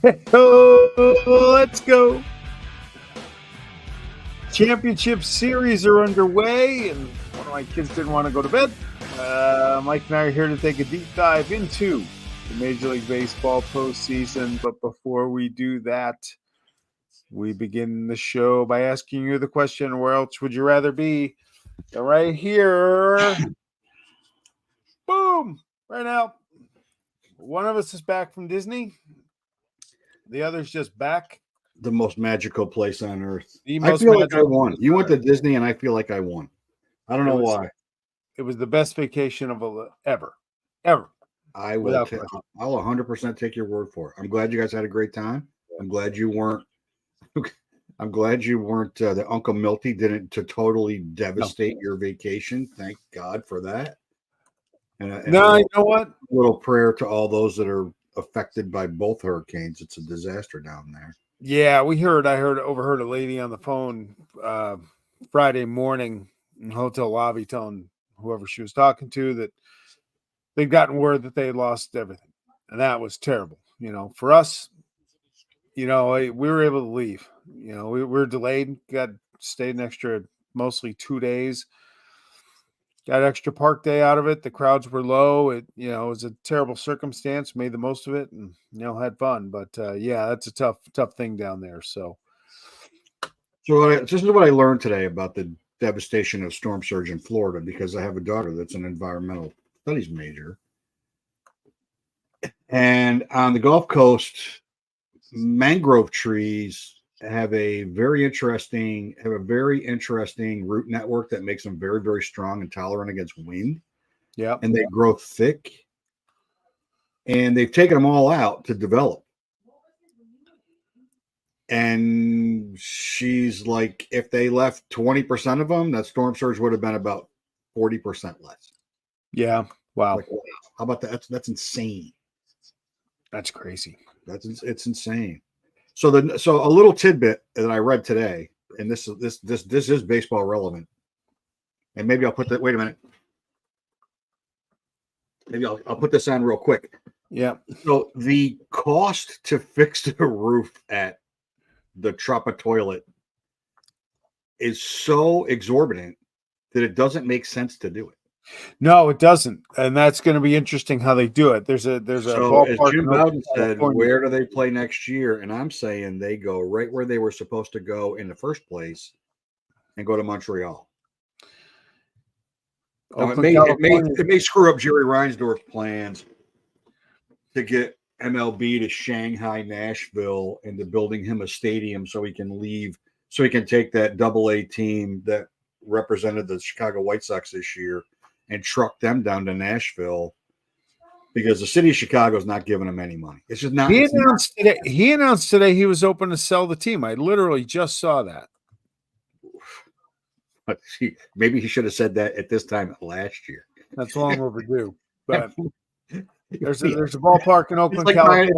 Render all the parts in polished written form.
Oh, let's go. Championship series are underway, and one of my kids didn't want to go to bed. Mike and I are here to take a deep dive into the Major League Baseball postseason. But before we do that, we begin the show by asking you the question, where else would you rather be? Right here. Boom! Right now. One of us is back from Disney. The other's just back. The most magical place on earth. The I most feel like I magical won. place You on went to earth. Disney, and I feel like I won. I don't know why. It was the best vacation of ever. I will. Without question. I'll 100% take your word for it. I'm glad you guys had a great time. I'm glad you weren't. I'm glad you weren't. The Uncle Milty didn't to totally devastate your vacation. Thank God for that. And No, you know what? little prayer to all those that are affected by both hurricanes. It's a disaster down there. Yeah, overheard a lady on the phone Friday morning in the hotel lobby telling whoever she was talking to that they'd gotten word that they had lost everything. And that was terrible. You know, for us, we were able to leave. You know, we were delayed, stayed an extra mostly 2 days. Got extra park day out of it. The crowds were low. It was a terrible circumstance. Made the most of it, and had fun. But yeah, that's a tough thing down there. So this is what I learned today about the devastation of storm surge in Florida, because I have a daughter that's an environmental studies major, and on the Gulf Coast, mangrove trees have a very interesting root network that makes them very, very strong and tolerant against wind. Yeah. And they grow thick. And they've taken them all out to develop. And she's like, if they left 20% of them, that storm surge would have been about 40% less. Yeah. Wow. Like, wow. How about that? That's insane. That's crazy. It's insane. So a little tidbit that I read today, and this is baseball relevant, and maybe I'll put that. Wait a minute. Maybe I'll put this on real quick. Yeah. So the cost to fix the roof at the Trappa toilet is so exorbitant that it doesn't make sense to do it. No, it doesn't, and that's going to be interesting how they do it. There's a ballpark. As Jim Bowden said, where do they play next year? And I'm saying they go right where they were supposed to go in the first place, and go to Montreal. Now, it may screw up Jerry Reinsdorf's plans to get MLB to Shanghai, Nashville, into building him a stadium so he can take that Double-A team that represented the Chicago White Sox this year and truck them down to Nashville, because the city of Chicago is not giving him any money. It's just not. He announced today he was open to sell the team. I literally just saw that. Maybe he should have said that at this time last year. That's long overdue. But there's a ballpark in Oakland, California.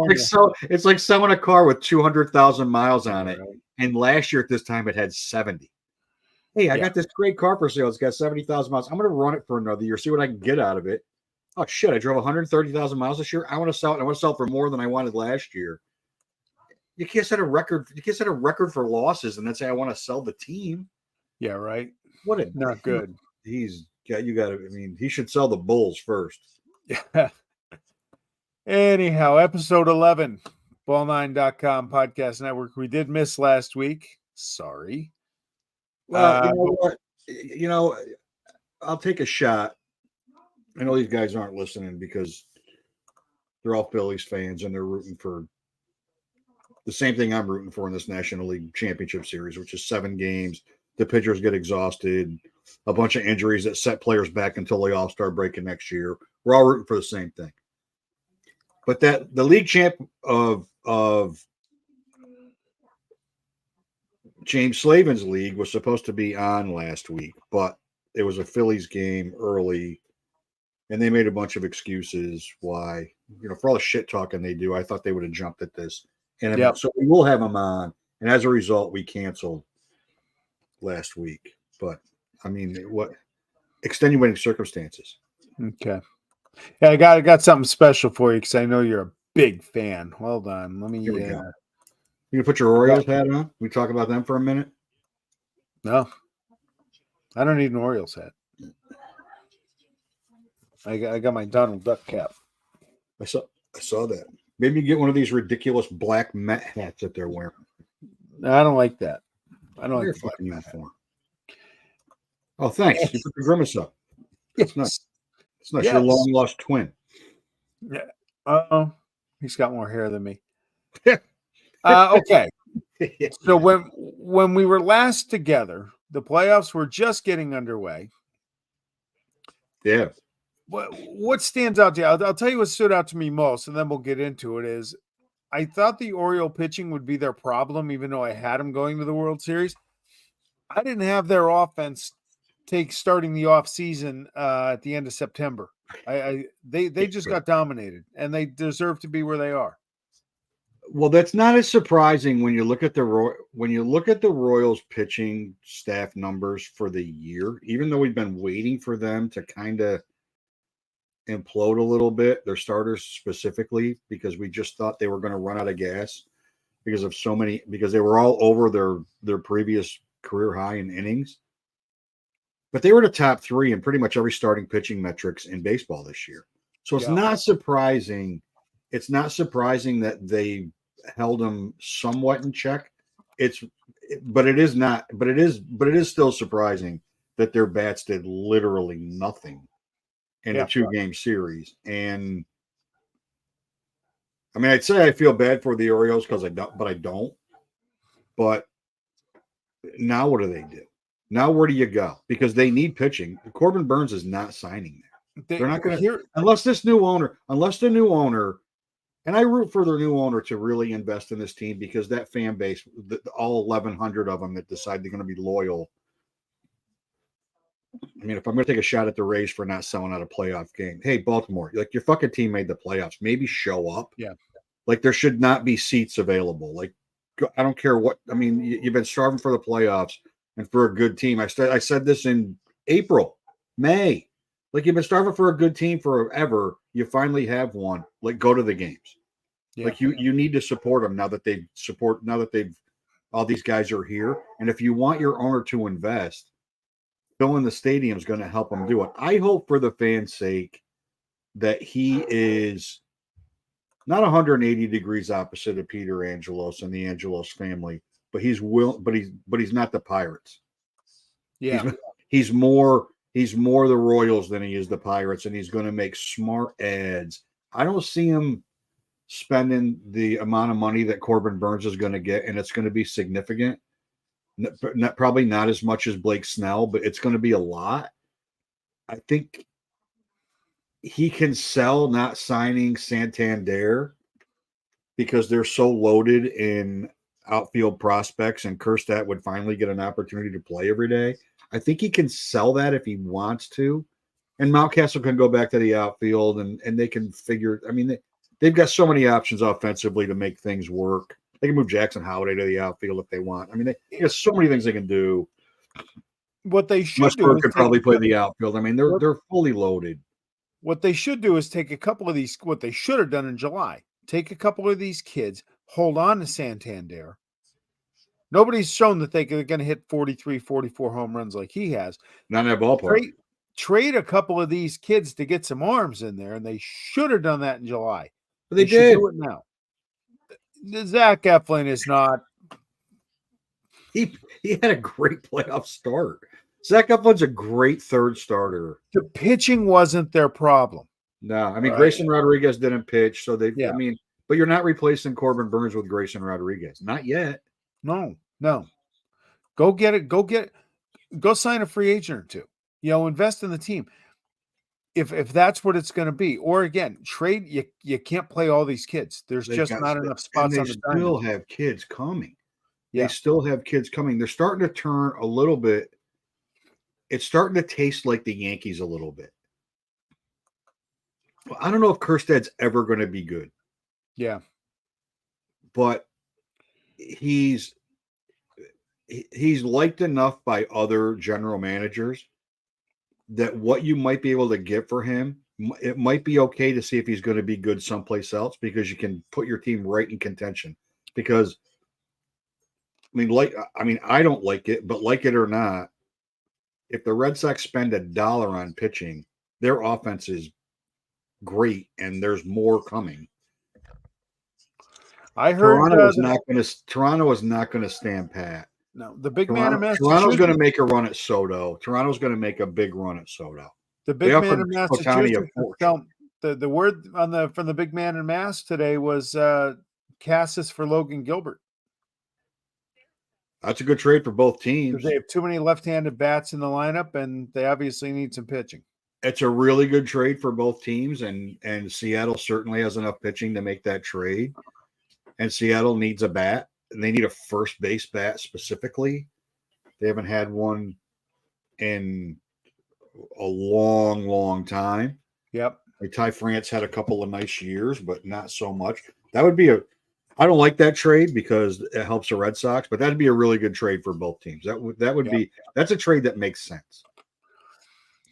It's like selling a car with 200,000 miles on it, and last year at this time it had 70. Hey, I got this great car for sale. It's got 70,000 miles. I'm going to run it for another year, see what I can get out of it. Oh, shit, I drove 130,000 miles this year. I want to sell it. I want to sell it for more than I wanted last year. You can't set a record. You can't set a record for losses and then say, I want to sell the team. Yeah, right. Not good. He should sell the Bulls first. Yeah. Anyhow, episode 11, Ball9.com Podcast Network. We did miss last week. Sorry. Well, you know what? I'll take a shot. I know these guys aren't listening because they're all Phillies fans and they're rooting for the same thing I'm rooting for in this National League Championship Series, which is 7 games. The pitchers get exhausted, a bunch of injuries that set players back until the All-Star break in next year. We're all rooting for the same thing. But that the league champ of James Slavin's league was supposed to be on last week, but it was a Phillies game early, and they made a bunch of excuses why, for all the shit talking they do. I thought they would have jumped at this. And so we will have them on. And as a result, we canceled last week. But, what extenuating circumstances. Okay. Yeah, I got something special for you because I know you're a big fan. Hold on. Let me. Here we go. You can put your Orioles hat on. We talk about them for a minute. No, I don't need an Orioles hat. I got my Donald Duck cap. I saw that. Maybe get one of these ridiculous black Met hats that they're wearing. No, I don't like that. I don't Your like the fucking uniform. Oh, thanks. Yes. You put the grimace up. It's nice. It's nice. Yes. Your long lost twin. Yeah. He's got more hair than me. Okay. So when we were last together, the playoffs were just getting underway. Yeah. What stands out to you? I'll tell you what stood out to me most, and then we'll get into it. Is I thought the Oriole pitching would be their problem, even though I had them going to the World Series. I didn't have their offense starting the off season at the end of September. They just got dominated, and they deserve to be where they are. Well, that's not as surprising when you look at the Royals pitching staff numbers for the year. Even though we've been waiting for them to kind of implode a little bit, their starters specifically, because we just thought they were going to run out of gas because they were all over their previous career high in innings. But they were the top 3 in pretty much every starting pitching metrics in baseball this year. So it's not surprising. It's not surprising that they held them somewhat in check. It is still surprising that their bats did literally nothing in a 2-game series. And I mean, I'd say I feel bad for the Orioles because I don't. But now what do they do? Now where do you go? Because they need pitching. Corbin Burns is not signing there. They're not going to unless the new owner, and I root for their new owner to really invest in this team because that fan base, all 1,100 of them that decide they're going to be loyal. I mean, if I'm going to take a shot at the Rays for not selling out a playoff game, hey, Baltimore, like your fucking team made the playoffs. Maybe show up. Yeah. Like there should not be seats available. Like I don't care what. I mean, you've been starving for the playoffs and for a good team. I said this in April, May. Like you've been starving for a good team forever. You finally have one. Like go to the games. Yeah. Like you need to support them now that all these guys are here. And if you want your owner to invest, filling the stadium is going to help them do it. I hope for the fans' sake that he is not 180 degrees opposite of Peter Angelos and the Angelos family, but he's not the Pirates. Yeah. He's more the Royals than he is the Pirates, and he's going to make smart ads. I don't see him spending the amount of money that Corbin Burns is going to get, and it's going to be significant. Probably not as much as Blake Snell, but it's going to be a lot. I think he can sell not signing Santander because they're so loaded in outfield prospects, and Kerstad would finally get an opportunity to play every day. I think he can sell that if he wants to. And Mountcastle can go back to the outfield and they can figure. I mean, they've got so many options offensively to make things work. They can move Jackson Holiday to the outfield if they want. I mean, there's so many things they can do. What they should Westbrook could probably play the outfield. I mean, they're fully loaded. What they should do is take a couple of these. What they should have done in July: take a couple of these kids, hold on to Santander. Nobody's shown that they're going to hit 43, 44 home runs like he has. Not in that ballpark. Trade a couple of these kids to get some arms in there, and they should have done that in July. But they did. Should do it now. Zach Eflin is not. He had a great playoff start. Zach Eflin's a great third starter. The pitching wasn't their problem. No, I mean, Grayson Rodriguez didn't pitch, so they. Yeah. I mean, but you're not replacing Corbin Burns with Grayson Rodriguez, not yet. No. Go get it. Go sign a free agent or two. Invest in the team. If that's what it's going to be, or again, trade. You can't play all these kids. There's just not enough spots on the diamond. They still have kids coming. Yeah. They still have kids coming. They're starting to turn a little bit. It's starting to taste like the Yankees a little bit. I don't know if Kerstad's ever going to be good. Yeah. But he's liked enough by other general managers that what you might be able to get for him it might be okay to see if he's going to be good someplace else because you can put your team right in contention. Because I don't like it, but like it or not, if the Red Sox spend $1 on pitching, their offense is great and there's more coming. I heard Toronto is not going to stand pat. No, the big man in Toronto's going to Massachusetts. make a run at Soto. Toronto's going to make a big run at Soto. The They big man offered in Ohtani a Massachusetts. fortune. The word from the big man in Mass today was Cassis for Logan Gilbert. That's a good trade for both teams. They have too many left-handed bats in the lineup, and they obviously need some pitching. It's a really good trade for both teams, and Seattle certainly has enough pitching to make that trade. And Seattle needs a bat, and they need a first base bat specifically. They haven't had one in a long, long time. Yep. Like Ty France had a couple of nice years, but not so much. That would be I don't like that trade because it helps the Red Sox, but that'd be a really good trade for both teams. That's a trade that makes sense.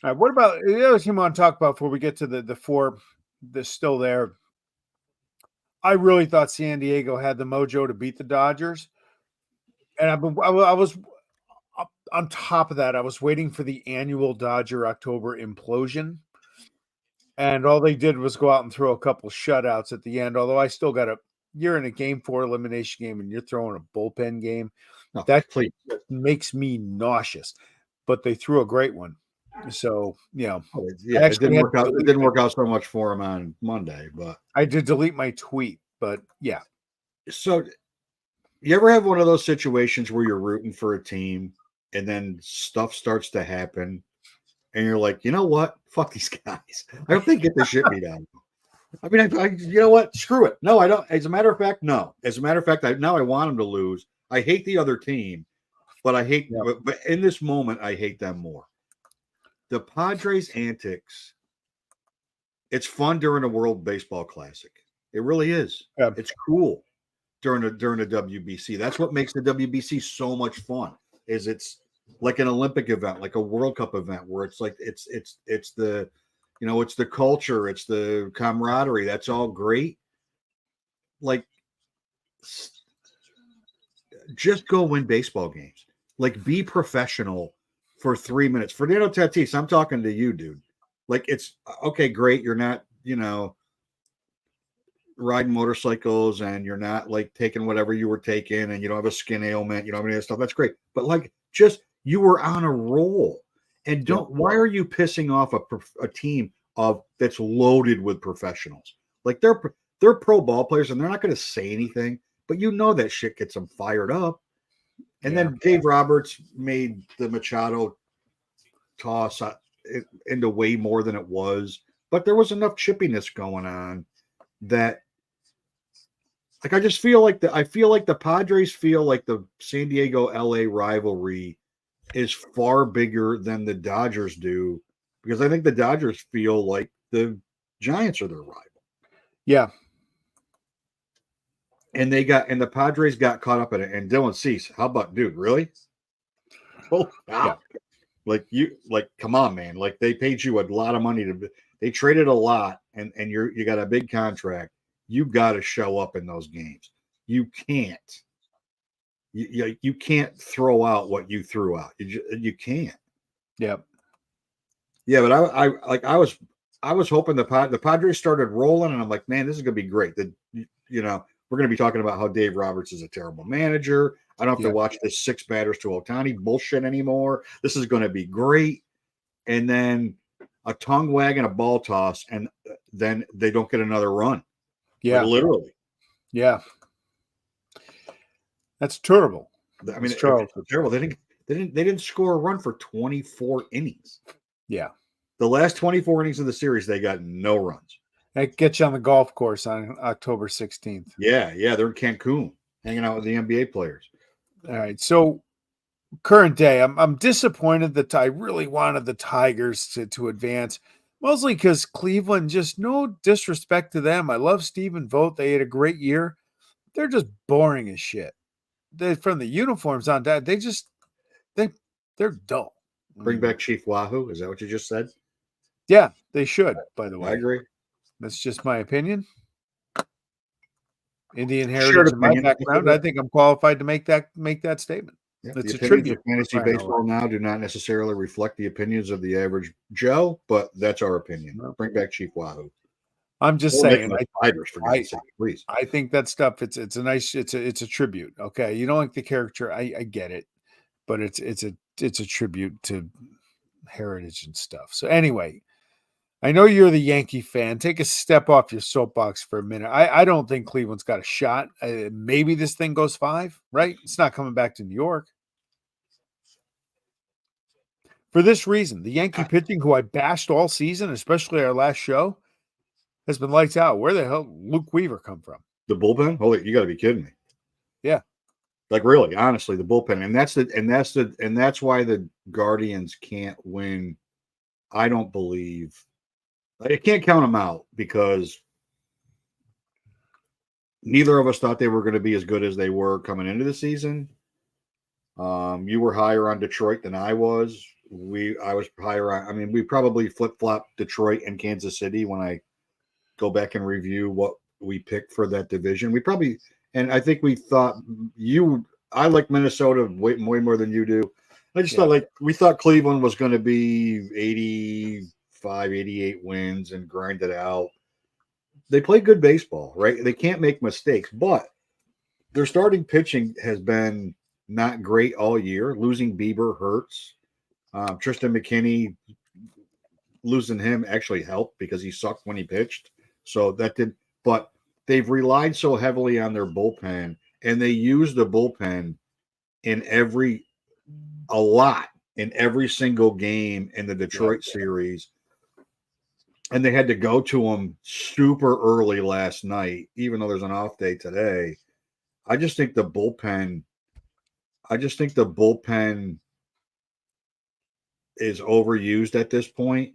All right, what about the other team I want to talk about before we get to the four that's still there? I really thought San Diego had the mojo to beat the Dodgers, and I was on top of that. I was waiting for the annual Dodger October implosion, and all they did was go out and throw a couple shutouts at the end. Although I still got you're in a Game 4 elimination game, and you're throwing a bullpen game. That makes me nauseous. But they threw a great one. So, it didn't work out. It didn't work out so much for him on Monday, but I did delete my tweet. But yeah. So, you ever have one of those situations where you're rooting for a team and then stuff starts to happen, and you're like, you know what? Fuck these guys. I hope they get the shit beat out of them. I mean, you know what? Screw it. No, I don't. As a matter of fact, no. As a matter of fact, now I want them to lose. I hate the other team, but but in this moment, I hate them more. The Padres' antics, it's fun during a World Baseball Classic. It really is. Yeah. It's cool during the WBC. That's what makes the WBC so much fun. Is it's like an Olympic event, like a World Cup event, where it's like it's the it's the culture, it's the camaraderie. That's all great. Like, just go win baseball games. Like, be professional for 3 minutes. Fernando Tatis, I'm talking to you, dude. Like, it's okay, great. You're not, riding motorcycles, and you're not like taking whatever you were taking, and you don't have a skin ailment, you don't have any of that stuff. That's great. But like, just you were on a roll. And why are you pissing off a team that's loaded with professionals? Like, they're pro ball players, and they're not going to say anything, but that shit gets them fired up. And then Dave Roberts made the Machado toss into way more than it was, but there was enough chippiness going on that, like, I feel like the Padres feel like the San Diego LA rivalry is far bigger than the Dodgers do, because I think the Dodgers feel like the Giants are their rival. Yeah. And the Padres got caught up in it. And Dylan Cease, how about, dude, really? Oh, wow. Yeah. Come on, man. Like, they paid you a lot of money they traded a lot, and you got a big contract. You got to show up in those games. You can't. You can't throw out what you threw out. You can't. Yep. Yeah, but I was hoping the Padres started rolling, and I'm like, man, this is gonna be great. We're gonna be talking about how Dave Roberts is a terrible manager. I don't have to watch this 6 batters to Ohtani bullshit anymore. This is gonna be great. And then a tongue wag and a ball toss, and then they don't get another run. Yeah, like, literally. Yeah. That's terrible. I mean, it's terrible. They didn't score a run for 24 innings. Yeah. The last 24 innings of the series, they got no runs. That gets you on the golf course on October 16th. Yeah, they're in Cancun hanging out with the NBA players. All right. So, current day, I'm disappointed that I really wanted the Tigers to advance, mostly because Cleveland, just no disrespect to them. I love Stephen Vogt. They had a great year. They're just boring as shit. From the uniforms on that, they're dull. Bring back Chief Wahoo. Is that what you just said? Yeah, they should, by the I way. agree. That's just my opinion. Indian Shared heritage in my opinion. background. I think I'm qualified to make that statement. Yeah, the It's a opinions tribute. of fantasy baseball now do not necessarily reflect the opinions of the average Joe, but that's our opinion. No. Bring back Chief Wahoo. I'm just Or make saying. them fighters, for God's sake, please. I think that stuff. It's a nice. It's a tribute. Okay, you don't like the character. I get it, but it's a tribute to heritage and stuff. So anyway, I know you're the Yankee fan. Take a step off your soapbox for a minute. I don't think Cleveland's got a shot. Maybe this thing goes 5, right? It's not coming back to New York. For this reason, the Yankee pitching, who I bashed all season, especially our last show, has been lights out. Where the hell Luke Weaver come from? The bullpen? Holy, you got to be kidding me. Yeah. Like really, honestly, the bullpen. And that's why the Guardians can't win. I don't believe. I can't count them out because neither of us thought they were going to be as good as they were coming into the season. You were higher on Detroit than I was. I was higher on. I mean, we probably flip-flopped Detroit and Kansas City when I go back and review what we picked for that division. We probably, and I think we thought I like Minnesota way more than you do. I just thought we thought Cleveland was going to be 85, 88 wins and grind it out. They play good baseball, right? They can't make mistakes, but their starting pitching has been not great all year. Losing Bieber hurts. Tristan McKinney, losing him actually helped because he sucked when he pitched. So that did, but they've relied so heavily on their bullpen, and they use the bullpen in a lot in every single game in the Detroit series. And they had to go to them super early last night, even though there's an off day today. I just think the bullpen is overused at this point.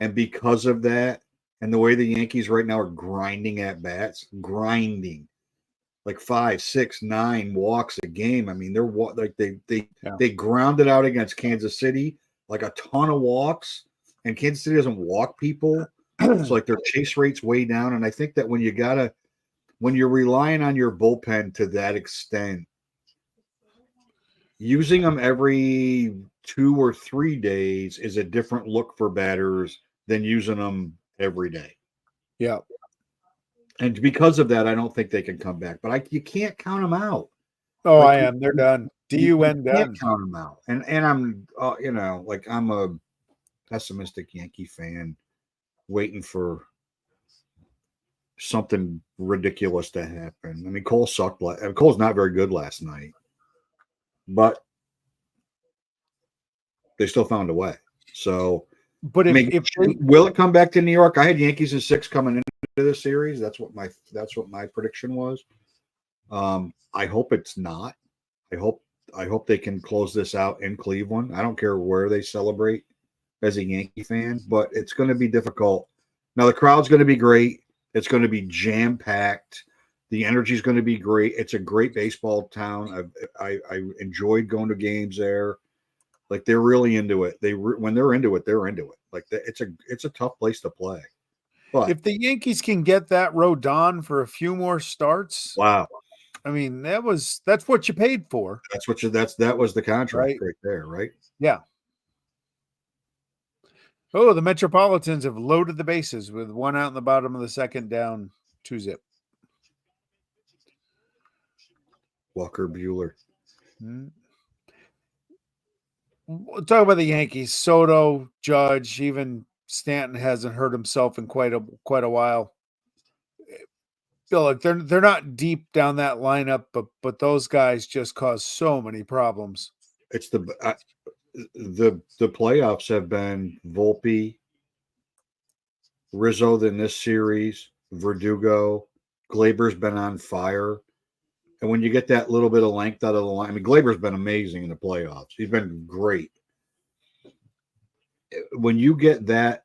And because of that, and the way the Yankees right now are grinding at bats, like 5, 6, 9 walks a game. I mean, they're like they grounded out against Kansas City, like a ton of walks, and Kansas City doesn't walk people. So like their chase rate's way down. And I think that when you're relying on your bullpen to that extent, using them every 2 or 3 days is a different look for batters than using them every day. Yeah. And because of that, I don't think they can come back. But you can't count them out. Oh, I am. They're done. DUN done. Can't count them out. And I'm, I'm a pessimistic Yankee fan, waiting for something ridiculous to happen. I mean, Cole sucked. Cole's not very good last night, but they still found a way. So, but will it come back to New York? I had Yankees in 6 coming into this series. That's what my prediction was. I hope it's not. I hope they can close this out in Cleveland. I don't care where they celebrate as a Yankee fan, but it's going to be difficult. Now the crowd's going to be great. It's going to be jam packed. The energy is going to be great. It's a great baseball town. I enjoyed going to games there. Like they're really into it. When they're into it, they're into it. Like it's a tough place to play. But if the Yankees can get that Rodon for a few more starts, wow. I mean, that's what you paid for. That was the contract right there, right? Yeah. Oh, the Metropolitans have loaded the bases with 1 out in the bottom of the second, down 2-0. Walker Buehler. We'll talk about the Yankees. Soto, Judge, even Stanton hasn't hurt himself in quite a while. Feel like they're not deep down that lineup, but those guys just cause so many problems. It's the playoffs have been Volpe, Rizzo in this series, Verdugo, Glaber's been on fire. And when you get that little bit of length out of the line, I mean, Glaber's been amazing in the playoffs. He's been great. When you get that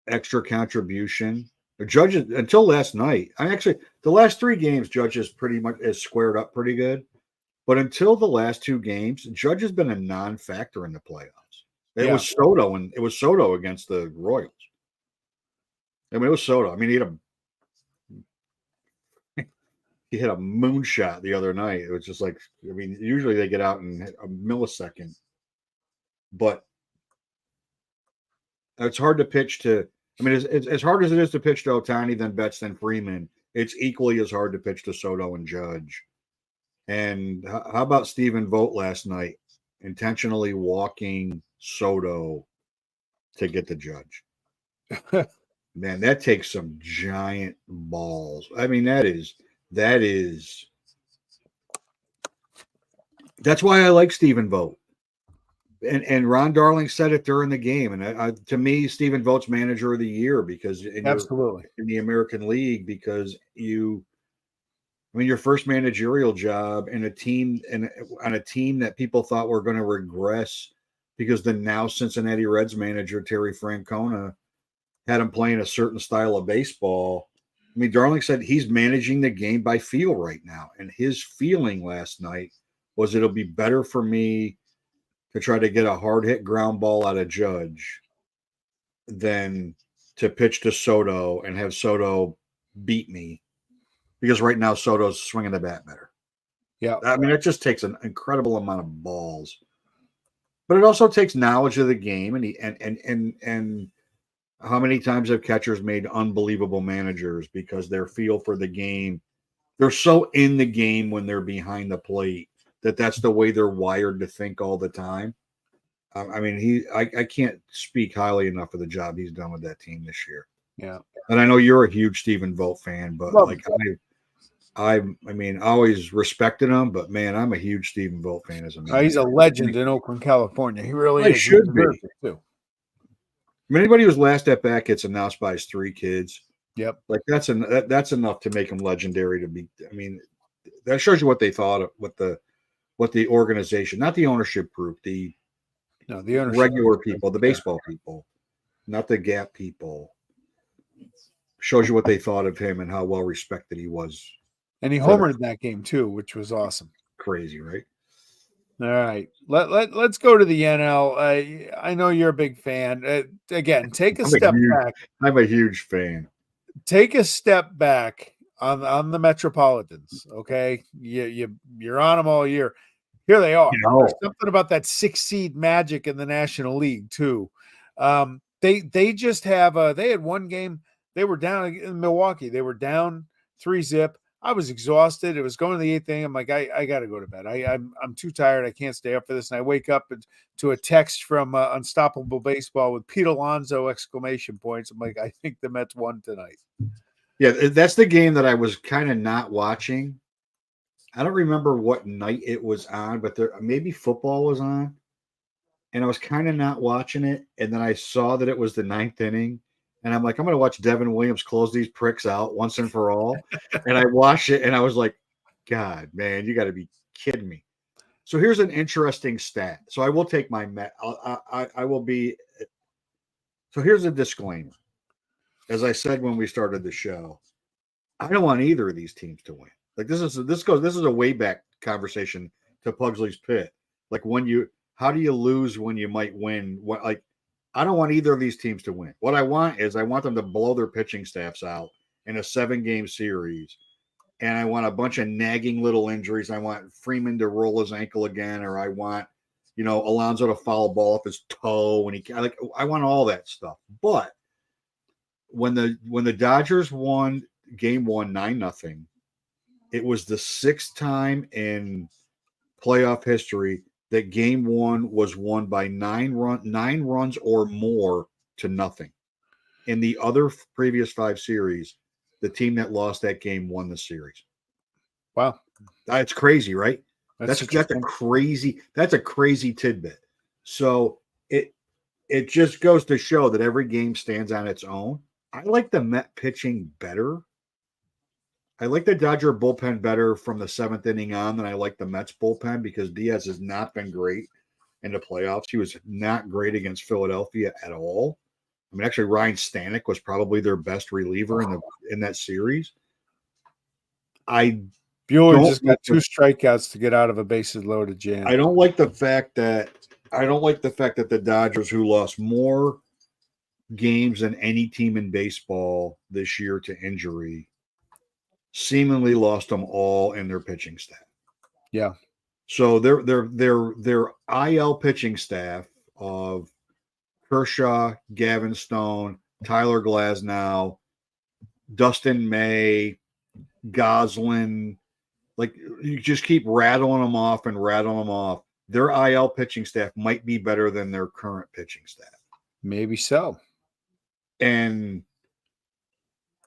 extra contribution, Judge, until last night, the last 3 games, Judge is pretty much squared up pretty good. But until the last 2 games, Judge has been a non-factor in the playoffs. It was Soto against the Royals. I mean, it was Soto. I mean, he hit a moonshot the other night. It was just like, I mean, usually they get out in a millisecond, but it's hard to pitch to. I mean, it's as hard as it is to pitch to Ohtani, then Betts, then Freeman. It's equally as hard to pitch to Soto and Judge. And how about Stephen Vogt last night, intentionally walking Soto to get the Judge? Man, that takes some giant balls. I mean, that's why I like Stephen Vogt. And Ron Darling said it during the game. And to me, Stephen Vogt's manager of the year because Absolutely. in the American League, because your first managerial job in a team and on a team that people thought were going to regress because the now Cincinnati Reds manager, Terry Francona, had him playing a certain style of baseball. I mean, Darling said he's managing the game by feel right now. And his feeling last night was it'll be better for me to try to get a hard hit ground ball out of Judge than to pitch to Soto and have Soto beat me, because right now Soto's swinging the bat better. Yeah. I mean, it just takes an incredible amount of balls, but it also takes knowledge of the game and how many times have catchers made unbelievable managers because their feel for the game, they're so in the game when they're behind the plate that's the way they're wired to think all the time. I mean, I can't speak highly enough of the job he's done with that team this year. Yeah. And I know you're a huge Stephen Vogt fan, but I mean, I always respected him, but man, I'm a huge Stephen Vogt fan as a man. He's a legend in Oakland, California. He really is. Should be. Too. I mean, anybody who's last at bat gets announced by his 3 kids. Yep. Like that's enough to make him legendary to be. I mean, that shows you what they thought of what the organization, not the ownership group, the ownership regular people, the baseball people, not the Gap people. Shows you what they thought of him and how well respected he was. And he homered that game too, which was awesome. Crazy, right? All right, let's go to the NL. I know you're a big fan. Again, take a step back. I'm a huge fan. Take a step back on the Metropolitans. Okay, you're on them all year. Here they are. There's something about that 6 seed magic in the National League too. They just have they had one game. They were down in Milwaukee. They were down 3-0. I was exhausted. It was going to the 8th inning. I'm like, I got to go to bed. I'm too tired. I can't stay up for this. And I wake up to a text from Unstoppable Baseball with Pete Alonso ! I'm like, I think the Mets won tonight. Yeah, that's the game that I was kind of not watching. I don't remember what night it was on, but maybe football was on. And I was kind of not watching it. And then I saw that it was the 9th inning. And I'm like, I'm going to watch Devin Williams close these pricks out once and for all. And I watched it, and I was like, God, man, you got to be kidding me. So here's an interesting stat. So I will take my Met. I will be. So here's a disclaimer. As I said when we started the show, I don't want either of these teams to win. Like this is a way back conversation to Pugsley's Pit. Like how do you lose when you might win? I don't want either of these teams to win. What I want them to blow their pitching staffs out in a 7-game series. And I want a bunch of nagging little injuries. I want Freeman to roll his ankle again, or I want, Alonso to foul a ball off his toe. I want all that stuff. But when the Dodgers won game 1, 9-0, it was the 6th time in playoff history that game 1 was won by 9 runs or more to nothing. In the other previous 5 series, the team that lost that game won the series. Wow. That's crazy, right? That's a crazy tidbit. So it just goes to show that every game stands on its own. I like the Met pitching better. I like the Dodger bullpen better from the 7th inning on than I like the Mets bullpen because Diaz has not been great in the playoffs. He was not great against Philadelphia at all. I mean, actually, Ryan Stanek was probably their best reliever in that series. Bueller just got 2 strikeouts to get out of a bases loaded jam. I don't like the fact that the Dodgers, who lost more games than any team in baseball this year to injury. Seemingly lost them all in their pitching staff. Yeah. So their IL pitching staff of Kershaw, Gavin Stone, Tyler Glasnow, Dustin May, Goslin, like you just keep rattling them off and rattling them off. Their IL pitching staff might be better than their current pitching staff. Maybe so. And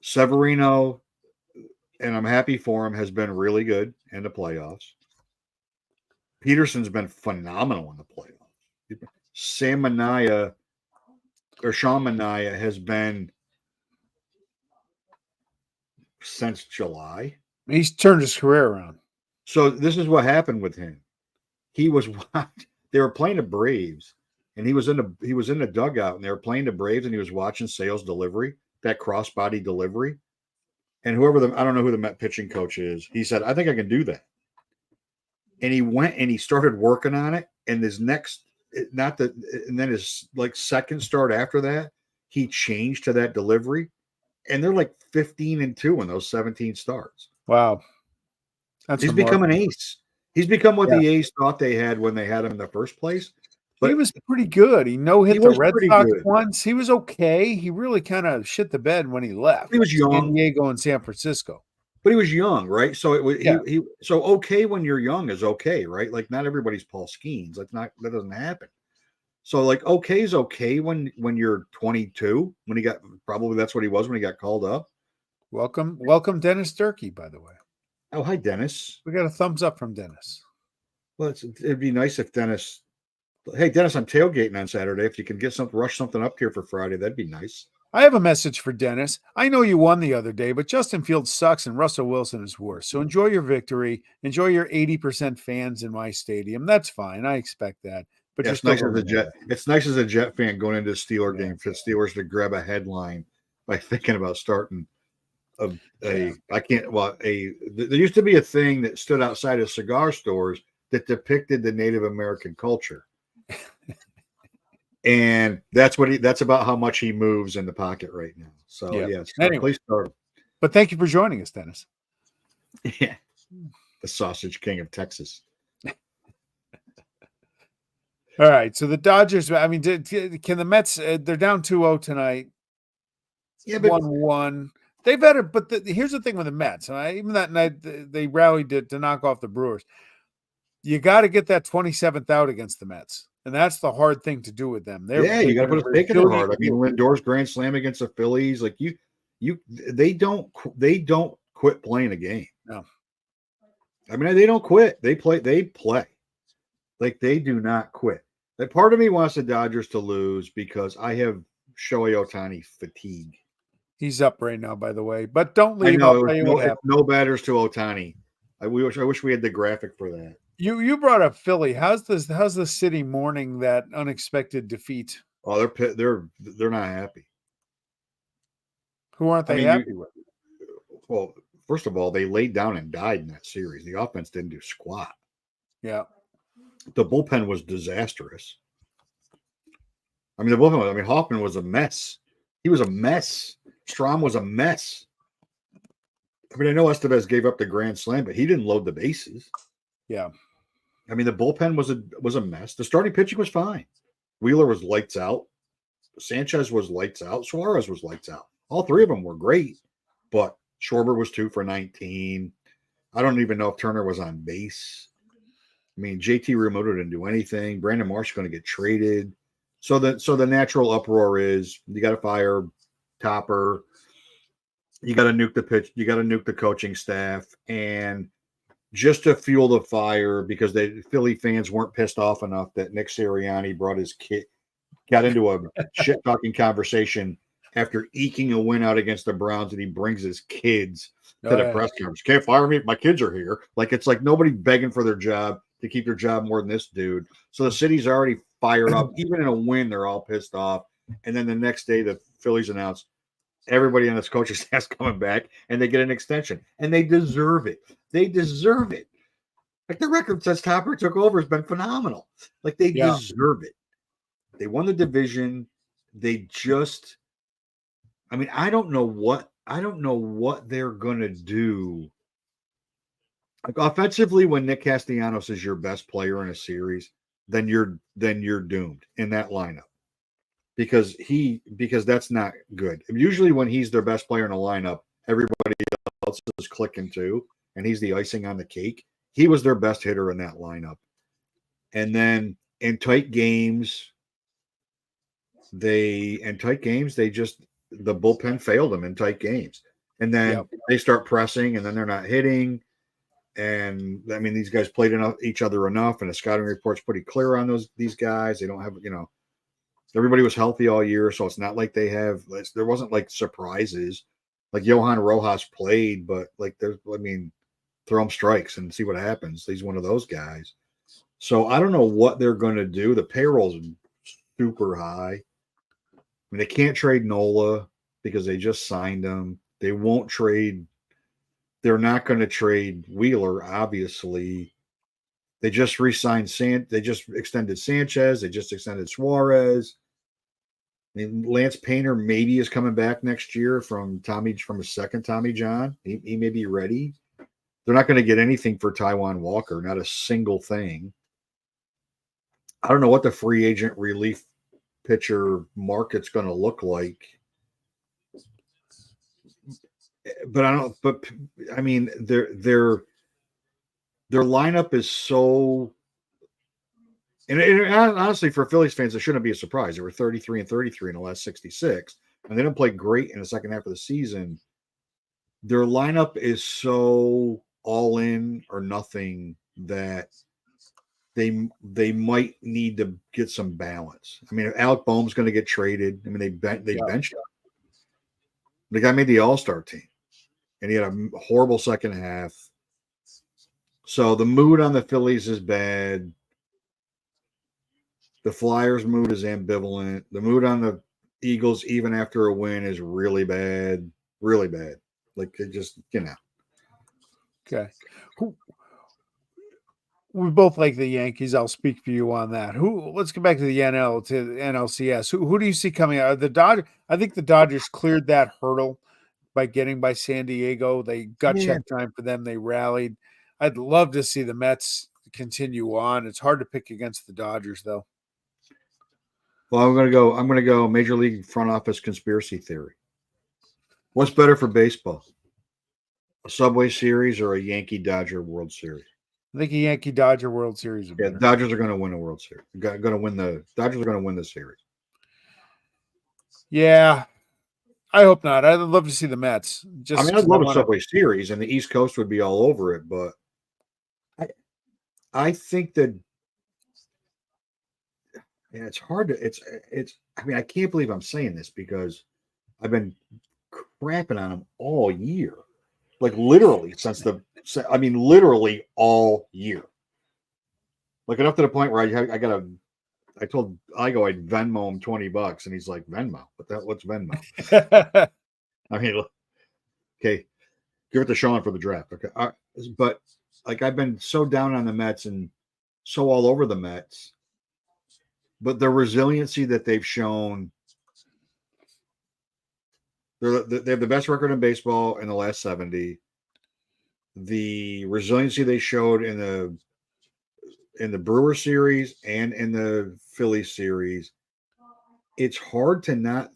Severino, and I'm happy for him, has been really good in the playoffs. Peterson's been phenomenal in the playoffs. Sean Manaea has been since July. He's turned his career around. So this is what happened with him. They were playing the Braves, and he was in the dugout, and they were playing the Braves, and he was watching Sale's delivery, that crossbody delivery. And I don't know who the Met pitching coach is. He said, "I think I can do that." And he went and he started working on it. And and then his second start after that, he changed to that delivery. And they're like 15-2 in those 17 starts. Wow. He's become an ace. He's become what the A's thought they had when they had him in the first place. But he was pretty good. He no-hit the Red Sox once. He was okay. He really kind of shit the bed when he left. He was young. San Diego and San Francisco. But he was young, right? So it was so okay when you're young is okay, right? Like not everybody's Paul Skeens. That doesn't happen. So like okay is okay when you're 22. When he got probably that's what he was when he got called up. Welcome Dennis Durkee, by the way. Oh, hi Dennis. We got a thumbs up from Dennis. Well, it'd be nice if Dennis. Hey Dennis, I'm tailgating on Saturday. If you can rush something up here for Friday, that'd be nice. I have a message for Dennis. I know you won the other day, but Justin Fields sucks and Russell Wilson is worse. So enjoy your victory. Enjoy your 80% fans in my stadium. That's fine. I expect that. But it's nice as a Jet. It's nice as a Jet fan going into a Steeler game for the Steelers to grab a headline by thinking about starting there used to be a thing that stood outside of cigar stores that depicted the Native American culture. And that's about how much he moves in the pocket right now. So yes, anyway, please start. But thank you for joining us, Dennis. Yeah, the Sausage King of Texas. All right, so the Dodgers. I mean, can the Mets? They're down 2-0 tonight. Yeah, but 1-1. They've had it, but here's the thing with the Mets. Even that night they rallied to knock off the Brewers. You got to get that 27th out against the Mets. And that's the hard thing to do with them. You got to put a stake in their heart. I mean, Lindor's grand slam against the Phillies, like they don't quit playing a game. No, I mean they don't quit. They play. Like they do not quit. That part of me wants the Dodgers to lose because I have Shohei Ohtani fatigue. He's up right now, by the way. But don't leave. I know, no batters to Ohtani. I wish we had the graphic for that. You brought up Philly. How's the city mourning that unexpected defeat? Oh, they're not happy. Who aren't they happy with? Well, first of all, they laid down and died in that series. The offense didn't do squat. Yeah. The bullpen was disastrous. I mean, Hoffman was a mess. He was a mess. Strahm was a mess. I mean, I know Estevez gave up the grand slam, but he didn't load the bases. Yeah. I mean, the bullpen was a mess. The starting pitching was fine. Wheeler was lights out. Sanchez was lights out. Suarez was lights out. All three of them were great, but Schwarber was 2 for 19. I don't even know if Turner was on base. I mean, JT Realmuto didn't do anything. Brandon Marsh is going to get traded. So the natural uproar is you got to fire Topper. You got to nuke the pitch. You got to nuke the coaching staff. And just to fuel the fire, because Philly fans weren't pissed off enough that Nick Sirianni brought his kid, got into a shit-talking conversation after eking a win out against the Browns, and he brings his kids to the press conference. Can't fire me if my kids are here. Like, it's like nobody begging for their job to keep their job more than this dude. So the city's already fired up. Even in a win, they're all pissed off. And then the next day, the Phillies announce everybody on this coaching staff's coming back, and they get an extension. And they deserve it. They deserve it. Like, the record since Topper took over has been phenomenal. Like, they deserve it. They won the division. they just, I mean, I don't know what they're gonna do. Like offensively, when Nick Castellanos is your best player in a series, then you're doomed in that lineup because that's not good. Usually, when he's their best player in a lineup, everybody else is clicking too, and he's the icing on the cake. He was their best hitter in that lineup, and then in tight games, they just the bullpen failed them in tight games, and then they start pressing, and then they're not hitting. And I mean, these guys played each other enough, and the scouting report's pretty clear on these guys. They don't have, everybody was healthy all year, so it's not like there wasn't like surprises. Like Johan Rojas played, but like throw him strikes and see what happens. He's one of those guys. So I don't know what they're going to do. The payroll's super high. I mean, they can't trade Nola because they just signed him. They won't trade. They're not going to trade Wheeler, obviously. They just re-signed they just extended Sanchez. They just extended Suarez. I mean, Lance Painter maybe is coming back next year from a second Tommy John. He may be ready. They're not going to get anything for Taijuan Walker, not a single thing. I don't know what the free agent relief pitcher market's going to look like. But I mean, their lineup is so, and honestly, for Phillies fans, it shouldn't be a surprise. They were 33-33 in the last 66, and they didn't play great in the second half of the season. Their lineup is so all in or nothing that they might need to get some balance. I mean, if Alec Boehm's going to get traded, I mean, they benched him. The guy made the All-Star team, and he had a horrible second half. So the mood on the Phillies is bad. The Flyers' mood is ambivalent. The mood on the Eagles, even after a win, is really bad. Really bad. Like, it just, Okay. We both like the Yankees. I'll speak for you on that. Let's get back to the NLCS. Who do you see coming out? The Dodgers. I think the Dodgers cleared that hurdle by getting by San Diego. They got check time for them. They rallied. I'd love to see the Mets continue on. It's hard to pick against the Dodgers, though. Well, I'm gonna go Major League front office conspiracy theory. What's better for baseball? A Subway Series or a Yankee Dodger World Series? I think a Yankee Dodger World Series. Yeah, the Dodgers are going to win a World Series. Dodgers are going to win the series. Yeah, I hope not. I'd love to see the Mets. I'd love a Subway Series, and the East Coast would be all over it. But I think that it's hard to. It's. I mean, I can't believe I'm saying this because I've been crapping on them all year, like literally literally all year. Like enough to the point where I told Igo I'd Venmo him $20, and he's like, Venmo? What's Venmo? I mean, okay, give it to Sean for the draft. Okay, but like I've been so down on the Mets and so all over the Mets, but the resiliency that they've shown. They have the best record in baseball in the last 70. The resiliency they showed in the Brewer series and in the Phillies series, it's hard to not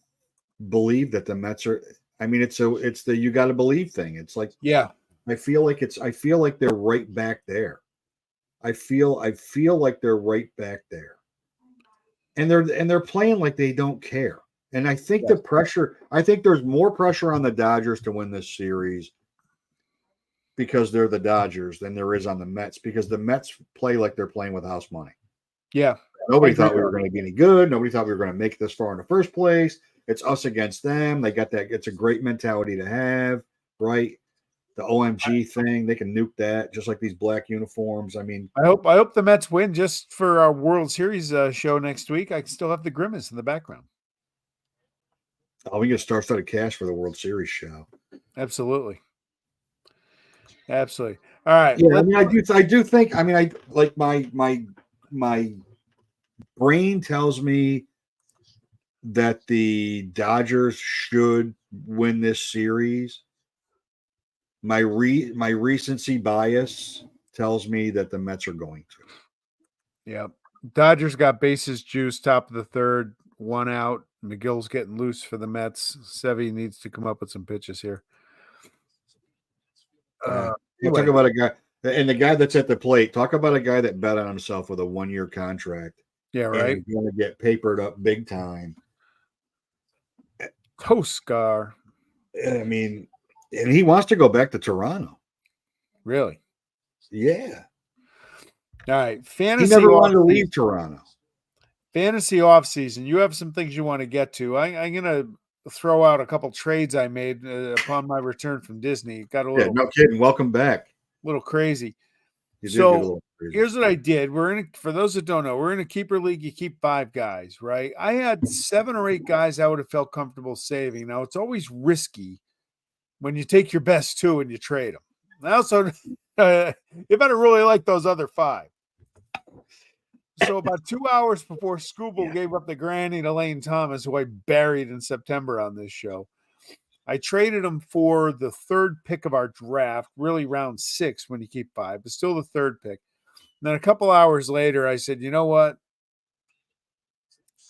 believe that the Mets are. I mean, it's the you got to believe thing. It's like, yeah, I feel like they're right back there. I feel like they're right back there, and they're playing like they don't care. And I think the pressure. I think there's more pressure on the Dodgers to win this series because they're the Dodgers than there is on the Mets, because the Mets play like they're playing with house money. Yeah. Nobody thought we were going to be any good. Nobody thought we were going to make it this far in the first place. It's us against them. They got that. It's a great mentality to have, right? The OMG thing, they can nuke that just like these black uniforms. I mean, I hope the Mets win just for our World Series show next week. I can still have the grimace in the background. Oh, we get star-studded cash for the World Series show. Absolutely. Absolutely. All right. Yeah, I mean, I do think. I mean, I like my brain tells me that the Dodgers should win this series, my recency bias tells me that the Mets are going to. Yeah. Dodgers got bases juice, top of the third, 1 out. McGill's getting loose for the Mets. Sevy needs to come up with some pitches here. We'll talk about a guy, and the guy that's at the plate. Talk about a guy that bet on himself with a 1-year contract. Yeah, right. And going to get papered up big time. Toscar. I mean, and he wants to go back to Toronto. Really? Yeah. All right. Fantasy. He never wanted to leave Toronto. Fantasy offseason. You have some things you want to get to. I'm going to throw out a couple trades I made upon my return from Disney. Got a little, no kidding. Welcome back. Little crazy. So here's what I did. For those that don't know, we're in a keeper league. You keep 5 guys, right? I had 7 or 8 guys I would have felt comfortable saving. Now it's always risky when you take your best 2 and you trade them. Now, so you better really like those other 5. So about 2 hours before Scooble gave up the granny to Lane Thomas, who I buried in September on this show, I traded him for the 3rd pick of our draft, really round 6 when you keep 5, but still the 3rd pick. And then a couple hours later, I said, you know what?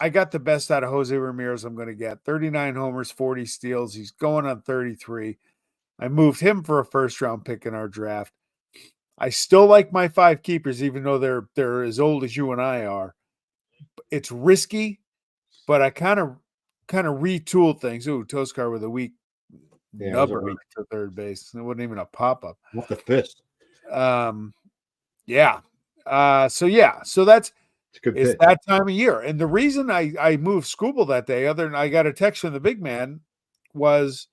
I got the best out of Jose Ramirez I'm going to get. 39 homers, 40 steals. He's going on 33. I moved him for a 1st-round pick in our draft. I still like my 5 keepers, even though they're as old as you and I are. It's risky, but I kind of retooled things. Ooh, Toscar with a weak number to third base. It wasn't even a pop-up. What the fist? Yeah. So that's it's that time of year. And the reason I moved Scooble that day, other than I got a text from the big man, was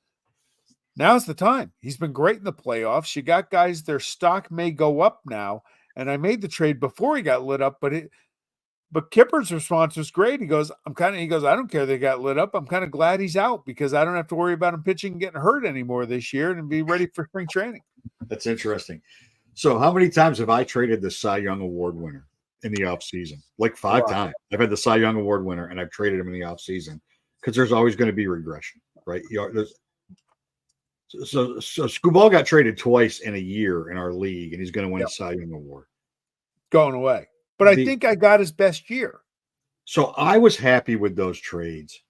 now's the time. He's been great in the playoffs. You got guys, their stock may go up now. And I made the trade before he got lit up, but Kipper's response was great. He goes, I don't care they got lit up. I'm kind of glad he's out because I don't have to worry about him pitching and getting hurt anymore this year and be ready for spring training. That's interesting. So how many times have I traded the Cy Young Award winner in the offseason? Like 5 times. I've had the Cy Young Award winner and I've traded him in the offseason because there's always going to be regression, right? So Scooball got traded twice in a year in our league, and he's going to win a Cy Young Award. Going away. But I think I got his best year. So I was happy with those trades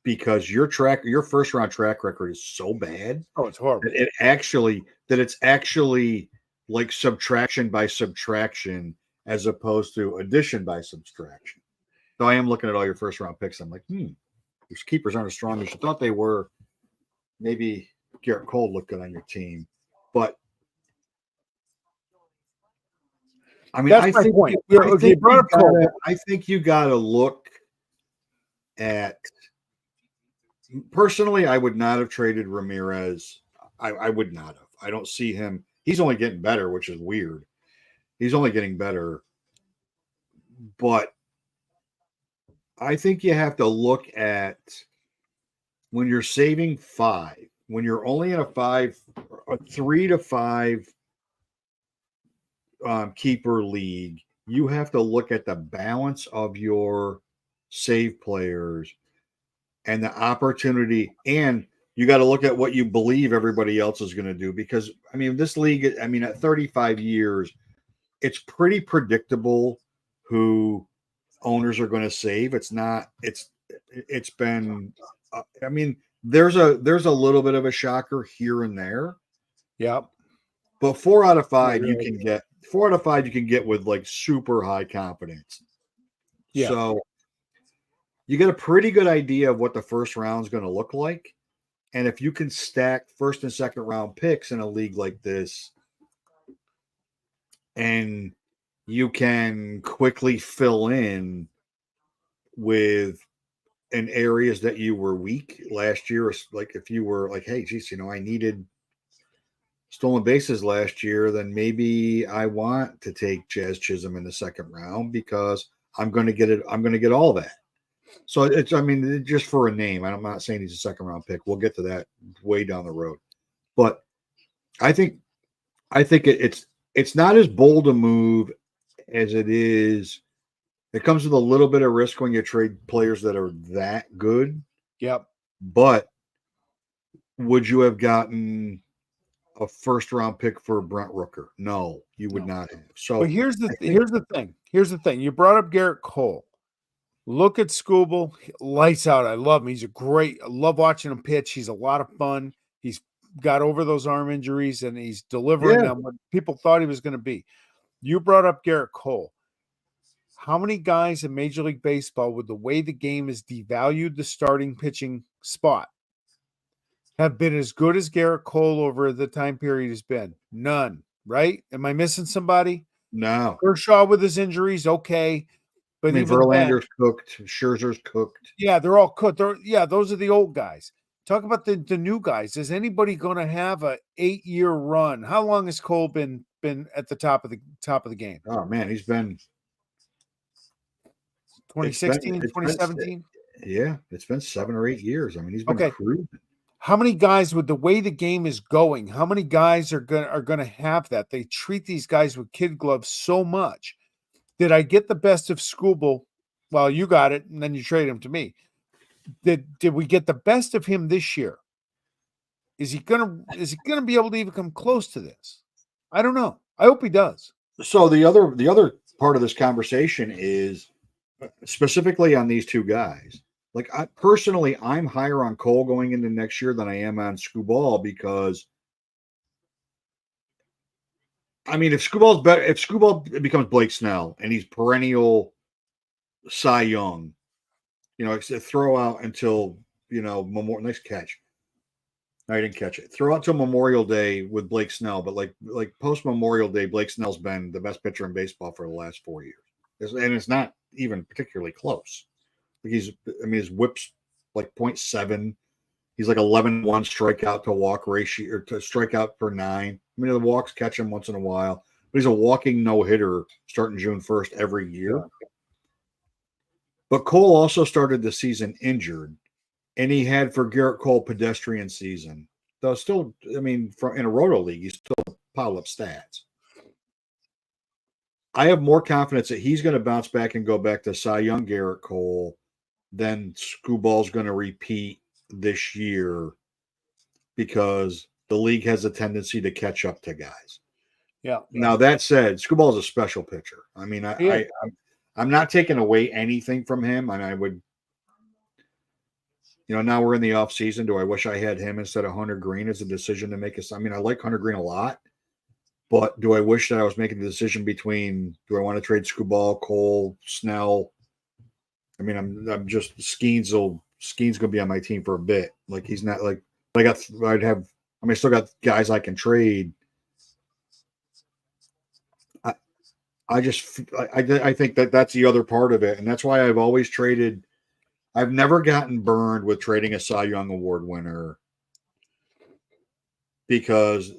because your 1st-round track record is so bad. Oh, it's horrible. It's actually like subtraction by subtraction as opposed to addition by subtraction. So I am looking at all your 1st-round picks. I'm like, your keepers aren't as strong as you thought they were. Maybe Garrett Cole looked good on your team, but I mean, I think you got to look at. Personally, I would not have traded Ramirez. I would not have. I don't see him. He's only getting better, which is weird. He's only getting better, but I think you have to look at when you're saving 5. When you're only in a 3 to 5 keeper league, you have to look at the balance of your save players and the opportunity, and you got to look at what you believe everybody else is going to do. Because I mean, this league, I mean, at 35 years, it's pretty predictable who owners are going to save. It's been, I mean, there's a little bit of a shocker here and there. Yeah. But 4 out of 5 you can get. 4 out of 5 you can get with like super high confidence. Yeah. So you get a pretty good idea of what the 1st round is going to look like. And if you can stack 1st and 2nd round picks in a league like this, and you can quickly fill in in areas that you were weak last year, like if you were like, hey, geez, I needed stolen bases last year, then maybe I want to take Jazz Chisholm in the 2nd round because I'm going to get it. I'm going to get all that. So just for a name, I'm not saying he's a 2nd round pick. We'll get to that way down the road. But I think it's not as bold a move as it is It comes with a little bit of risk when you trade players that are that good. Yep. But would you have gotten a first round pick for Brent Rooker? No, you would No. not have. So But here's the thing. Here's the thing. You brought up Garrett Cole. Look at Scooble. Lights out. I love him. He's I love watching him pitch. He's a lot of fun. He's got over those arm injuries and he's delivering yeah, on what people thought he was going to be. You brought up Garrett Cole. How many guys in Major League Baseball, with the way the game is devalued the starting pitching spot, have been as good as Garrett Cole over the time period has been? None, right? Am I missing somebody? no. Kershaw with his injuries, okay. I But mean, even then, Verlander's cooked, Scherzer's cooked. yeah, they're all cooked. Those are the old guys. Talk about the new guys. Is anybody going to have a 8-year run? How long has Cole been at the top of the game? Oh man, he's been 2016, it's been 2017? yeah, it's been 7 or 8 years. I mean, he's been Okay. cruising. How many guys, with the way the game is going, how many guys are gonna have that? They treat these guys with kid gloves so much. Did I get the best of Scooble? Well, you got it, and then you trade him to me. Did we get the best of him this year? Is he gonna be able to even come close to this? I don't know. I hope he does. So the other part of this conversation is specifically on these two guys. Like I'm higher on Cole going into next year than I am on Scuball because I mean if Scuball becomes Blake Snell and he's perennial Cy Young, throw out until Memorial. Nice catch. I didn't catch it. Throw out till Memorial Day with Blake Snell, but like post Memorial Day, Blake Snell's been the best pitcher in baseball for the last 4 years, and it's not even particularly close. Like his whip's like 0.7. He's like 11-1 strikeout to walk ratio or to strikeout per 9. I mean, the walks catch him once in a while, but he's a walking no hitter starting June 1st every year. Yeah. But Cole also started the season injured, and he had for Garrett Cole pedestrian season. Though still, I mean, in a roto league, he's still pile up stats. I have more confidence that he's going to bounce back and go back to Cy Young Garrett Cole than Screwball's going to repeat this year because the league has a tendency to catch up to guys. Yeah. Now that said, Screwball is a special pitcher. I mean, I'm not taking away anything from him, and I would. Now we're in the off season. Do I wish I had him instead of Hunter Green as a decision to make us? I mean, I like Hunter Green a lot, but do I wish that I was making the decision between do I want to trade Scuball, Cole, Snell? I mean, I'm just Skeen's gonna be on my team for a bit. Like he's not like I still got guys I can trade. I think that's the other part of it, and that's why I've always traded. I've never gotten burned with trading a Cy Young Award winner because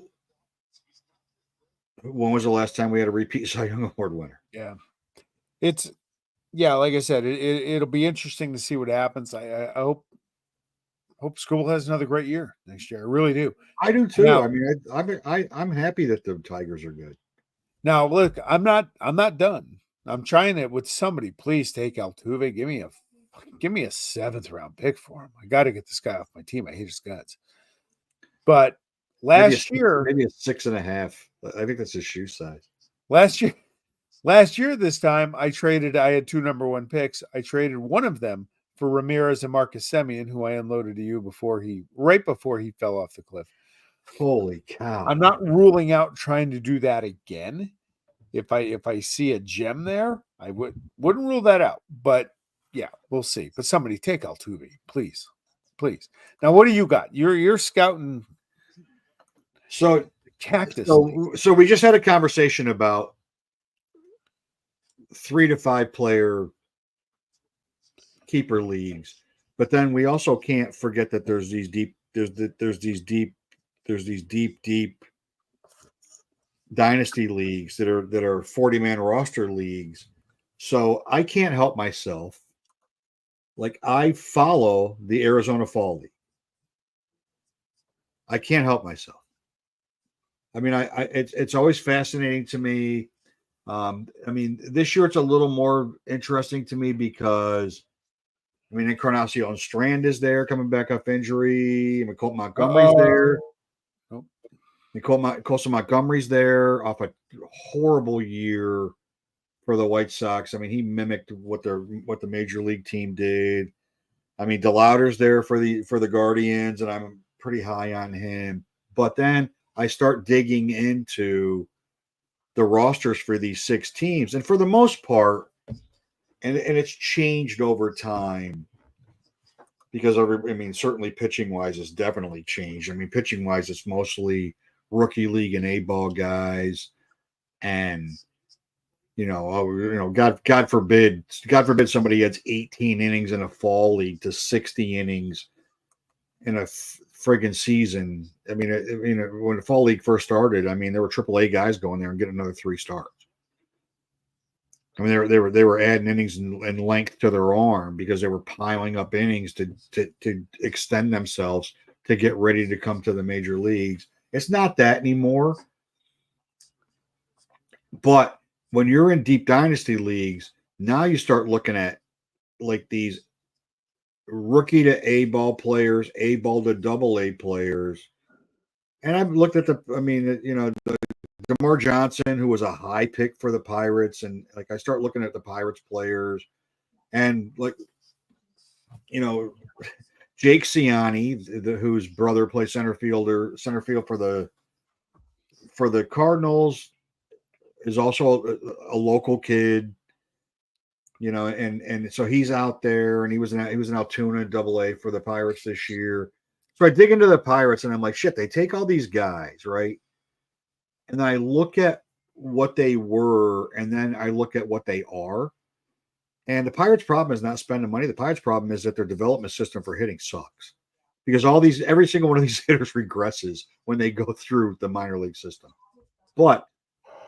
when was the last time we had a repeat Cy Young Award winner? Yeah. Like I said, it'll be interesting to see what happens. I hope School has another great year next year. I really do. I do too. Now, I mean, I'm happy that the Tigers are good. Now, look, I'm not done. I'm trying it with somebody. Please take Altuve. Give me a 7th round pick for him. I got to get this guy off my team. I hate his guts. But last year, maybe a 6.5. I think that's his shoe size. Last year, this time I had 2 number 1 picks. I traded one of them for Ramirez and Marcus Semien, who I unloaded to you right before he fell off the cliff. Holy cow. I'm not ruling out trying to do that again. If I see a gem there, I wouldn't rule that out. But yeah, we'll see. But somebody take Altuve, please. Now, what do you got? You're scouting. So cactus. So we just had a conversation about 3 to 5 player keeper leagues, but then we also can't forget that there's these deep dynasty leagues that are 40-man roster leagues. So I can't help myself. Like I follow the Arizona Fall League. I can't help myself. I mean, it's always fascinating to me I mean, this year it's a little more interesting to me because I mean, Encarnacion Strand is there coming back off injury. Nicole Montgomery's there. Nope. Costa Montgomery's there off a horrible year for the White Sox. I mean, he mimicked what the major league team did. I mean, DeLauder's there for the Guardians, and I'm pretty high on him. But then I start digging into the rosters for these 6 teams, and for the most part, and it's changed over time because I mean, certainly pitching wise, it's definitely changed. I mean, pitching wise, it's mostly rookie league and A-ball guys, and God forbid somebody gets 18 innings in a fall league to 60 innings in a friggin' season. I mean, when the fall league first started, I mean, there were AAA guys going there and getting another 3 starts. I mean, they were adding innings and length to their arm because they were piling up innings to extend themselves to get ready to come to the major leagues. It's not that anymore. But when you're in deep dynasty leagues, now you start looking at like these rookie to A-ball players, A-ball to AA players. And I've looked at the DeMar Johnson, who was a high pick for the Pirates. And like, I start looking at the Pirates players and like, Jake Ciani, whose brother plays center field for the Cardinals, is also a local kid, and so he's out there, and he was in Altoona AA for the Pirates this year. So I dig into the Pirates, and I'm like, shit, they take all these guys, right? And then I look at what they were, and then I look at what they are. And the Pirates' problem is not spending money. The Pirates' problem is that their development system for hitting sucks because every single one of these hitters regresses when they go through the minor league system. But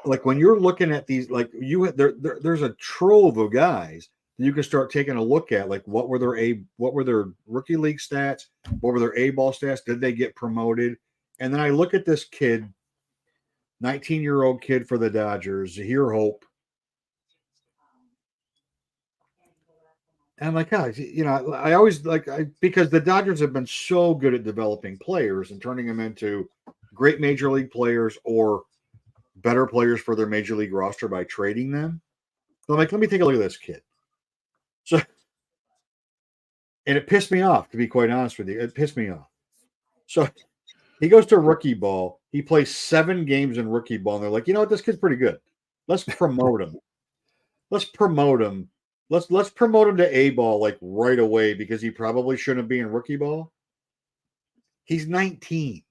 like when you're looking at these, like there's a trove of guys that you can start taking a look at. Like what were their rookie league stats? What were their A-ball stats? Did they get promoted? And then I look at this kid, 19-year-old kid for the Dodgers, Zahir Hope. And I'm like, I always because the Dodgers have been so good at developing players and turning them into great major league players or better players for their major league roster by trading them. So I'm like, let me take a look at this kid. So, and it pissed me off, to be quite honest with you. It pissed me off. So he goes to rookie ball. He plays 7 games in rookie ball, and they're like, you know what, this kid's pretty good. Let's promote him. Let's promote him to A ball like right away because he probably shouldn't be in rookie ball. He's 19,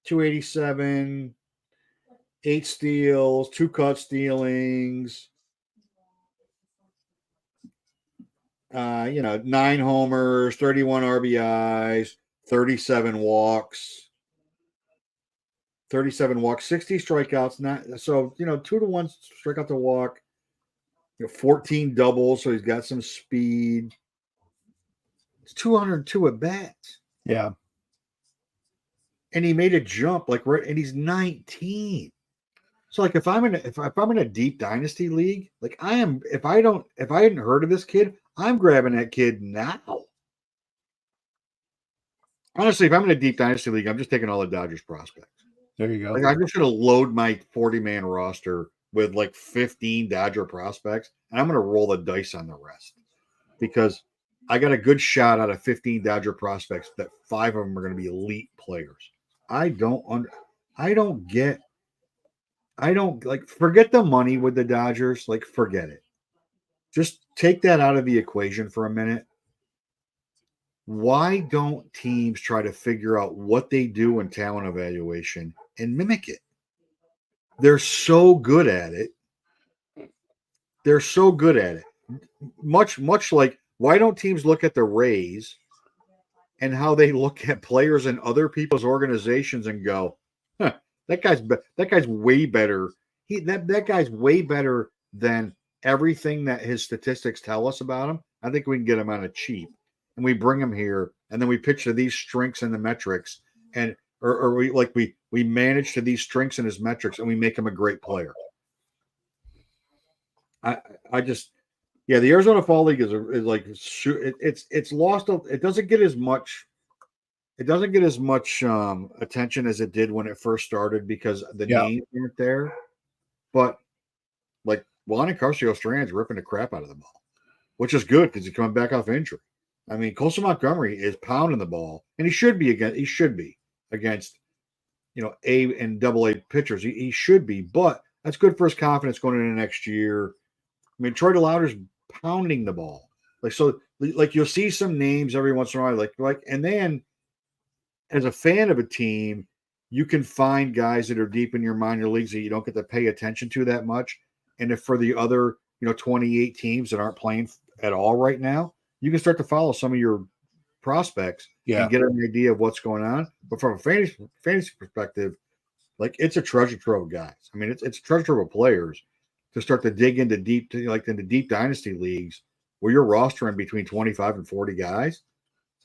287, 8 steals, 2 cut stealings, 9 homers, 31 RBIs, 37 walks, 60 strikeouts. Not so 2-1 strikeout to walk. 14 doubles, so he's got some speed. It's 202 at bats. Yeah. And he made a jump and he's 19. So like if I'm in a deep dynasty league, like I am, if I hadn't heard of this kid, I'm grabbing that kid now. Honestly, if I'm in a deep dynasty league, I'm just taking all the Dodgers prospects. There you go. Like I'm just gonna load my 40-man roster with like 15 Dodger prospects, and I'm gonna roll the dice on the rest because I got a good shot out of 15 Dodger prospects that 5 of them are going to be elite players. I don't forget the money with the Dodgers. Like, forget it. Just take that out of the equation for a minute. Why don't teams try to figure out what they do in talent evaluation and mimic it? They're so good at it. Much like, why don't teams look at the Rays and how they look at players in other people's organizations and go, huh, that guy's way better. That guy's way better than everything that his statistics tell us about him. I think we can get him on a cheap, and we bring him here, and then we pitch to these strengths in the metrics, and we manage to these strengths in his metrics, and we make him a great player. I just the Arizona Fall League is like it's lost. It doesn't get as much. It doesn't get as much attention as it did when it first started because the names aren't there. But like Juan Carcio-Strand's ripping the crap out of the ball, which is good because he's coming back off injury. I mean, Colson Montgomery is pounding the ball, and he should be against A and double A pitchers. He should be, but that's good for his confidence going into next year. I mean, Troy DeLauder's pounding the ball. Like you'll see some names every once in a while, and then as a fan of a team, you can find guys that are deep in your minor leagues that you don't get to pay attention to that much. And if for the other, 28 teams that aren't playing at all right now, you can start to follow some of your prospects and get an idea of what's going on. But from a fantasy perspective, like it's a treasure trove of guys. I mean, it's a treasure trove of players to start to dig into deep dynasty leagues where you're rostering between 25 and 40 guys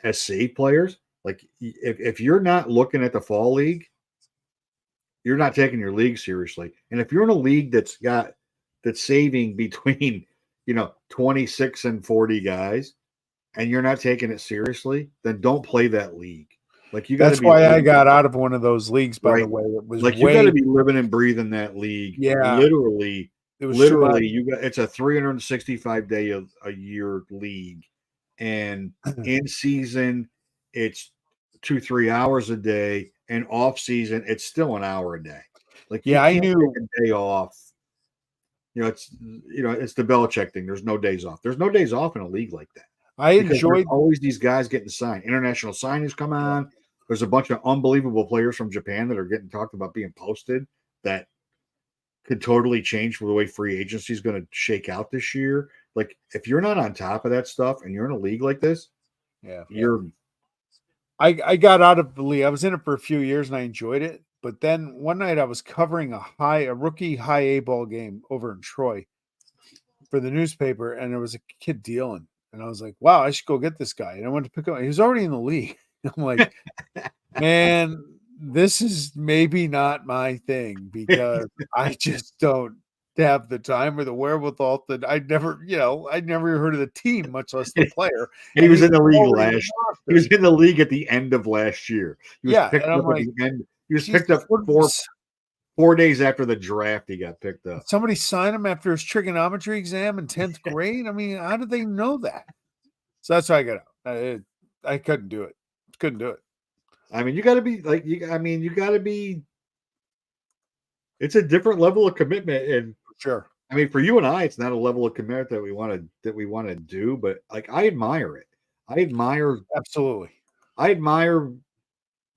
as save players. Like if you're not looking at the fall league, you're not taking your league seriously. And if you're in a league that's saving between 26 and 40 guys, and you're not taking it seriously, then don't play that league. Like you got. That's why I got out of one of those leagues. By the way, it was like you got to be living and breathing that league. Yeah, literally. It was literally it's a 365 day a year league, and in season it's 2-3 hours a day, and off season it's still an hour a day. Like I knew take a day off. It's the Belichick thing. There's no days off. There's no days off in a league like that. I enjoyed always these guys getting signed. International signings come on. There's a bunch of unbelievable players from Japan that are getting talked about being posted that could totally change the way free agency is going to shake out this year. Like if you're not on top of that stuff and you're in a league like this, I got out of the league. I was in it for a few years and I enjoyed it. But then one night I was covering a rookie high A ball game over in Troy for the newspaper, and there was a kid dealing. And I was like, wow, I should go get this guy. And I went to pick him up. He was already in the league. I'm like, man, this is maybe not my thing because I just don't have the time or the wherewithal that I'd never heard of the team, much less the player. And he was in the league He was in the league at the end of last year. He was picked up at the end. He was picked up 4 days after the draft. He got picked up. Somebody signed him after his trigonometry exam in 10th grade. I mean, how did they know that? So that's why I got out. I couldn't do it. Couldn't do it. I mean, you got to be like you got to be. It's a different level of commitment, and sure. I mean, for you and I, it's not a level of commitment that we want to do, but like I admire it. Absolutely. I admire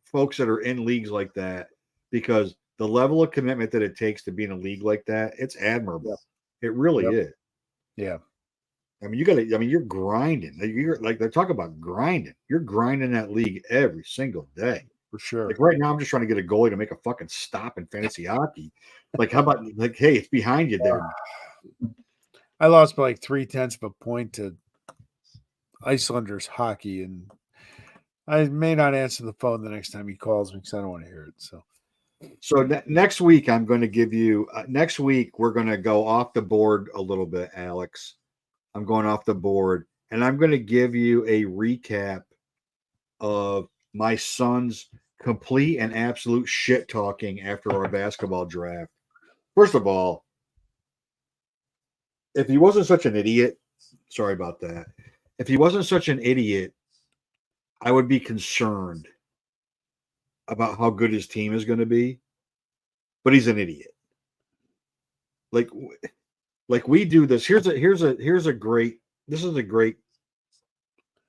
folks that are in leagues like that because the level of commitment that it takes to be in a league like that, it's admirable. Yep. It really is. Yeah. I mean, you're grinding. You're like, they're talking about grinding. You're grinding that league every single day. For sure. Like right now, I'm just trying to get a goalie to make a fucking stop in fantasy hockey. Like, how about like, hey, it's behind you there. I lost by like 0.3 of a point to Icelanders hockey, and I may not answer the phone the next time he calls me because I don't want to hear it. So next week, I'm going to give you. Next week, we're going to go off the board a little bit, Alex. I'm going off the board, and I'm going to give you a recap of my son's complete and absolute shit talking after our basketball draft. First of all, if he wasn't such an idiot, sorry about that. If he wasn't such an idiot, I would be concerned about how good his team is going to be. But he's an idiot. Like we do this. This is a great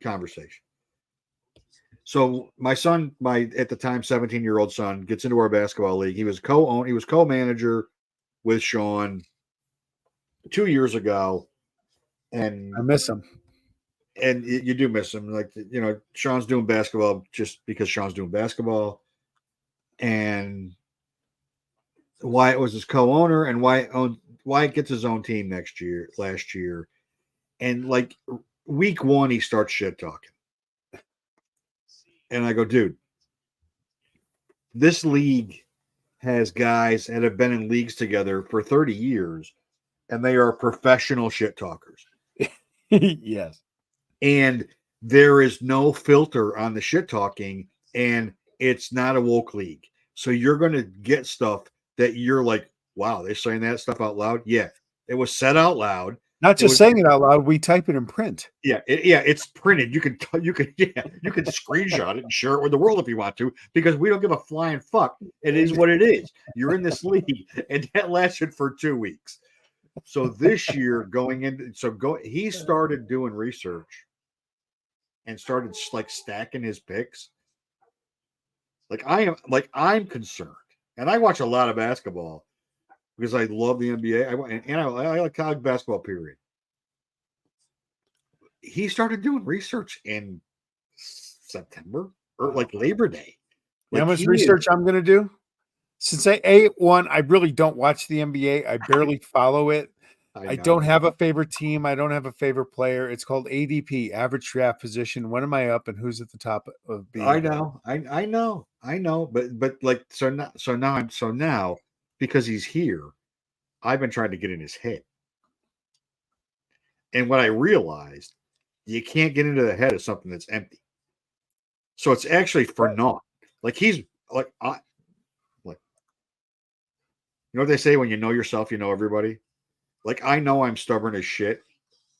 conversation. So my son, at the time 17-year-old son, gets into our basketball league. He was co-manager with Sean 2 years ago, and I miss him. And you do miss him. Like, Sean's doing basketball just because Sean's doing basketball, and Wyatt was his co-owner, and Wyatt gets his own team last year, and like week one he starts shit talking. And I go, dude, this league has guys that have been in leagues together for 30 years and they are professional shit talkers. Yes. And there is no filter on the shit talking, and it's not a woke league. So you're going to get stuff that you're like, wow, they're saying that stuff out loud. Yeah, it was said out loud. Not just saying it out loud, we type it in print. Yeah, it's printed. You can screenshot it and share it with the world if you want to, because we don't give a flying fuck. It is what it is. You're in this league, and that lasted for 2 weeks. So this year, he started doing research and started like stacking his picks. I'm concerned, and I watch a lot of basketball because I love the NBA. I like college basketball. Period. He started doing research in September or like Labor Day. You know how much research I'm going to do? Since I really don't watch the NBA. I barely follow it. I don't have a favorite team. I don't have a favorite player. It's called ADP, average draft position. When am I up and who's at the top of being? I know. But like now because he's here, I've been trying to get in his head. And what I realized, you can't get into the head of something that's empty. So it's actually for naught. Like he's like you know what they say, when you know yourself, you know everybody. Like, I know I'm stubborn as shit.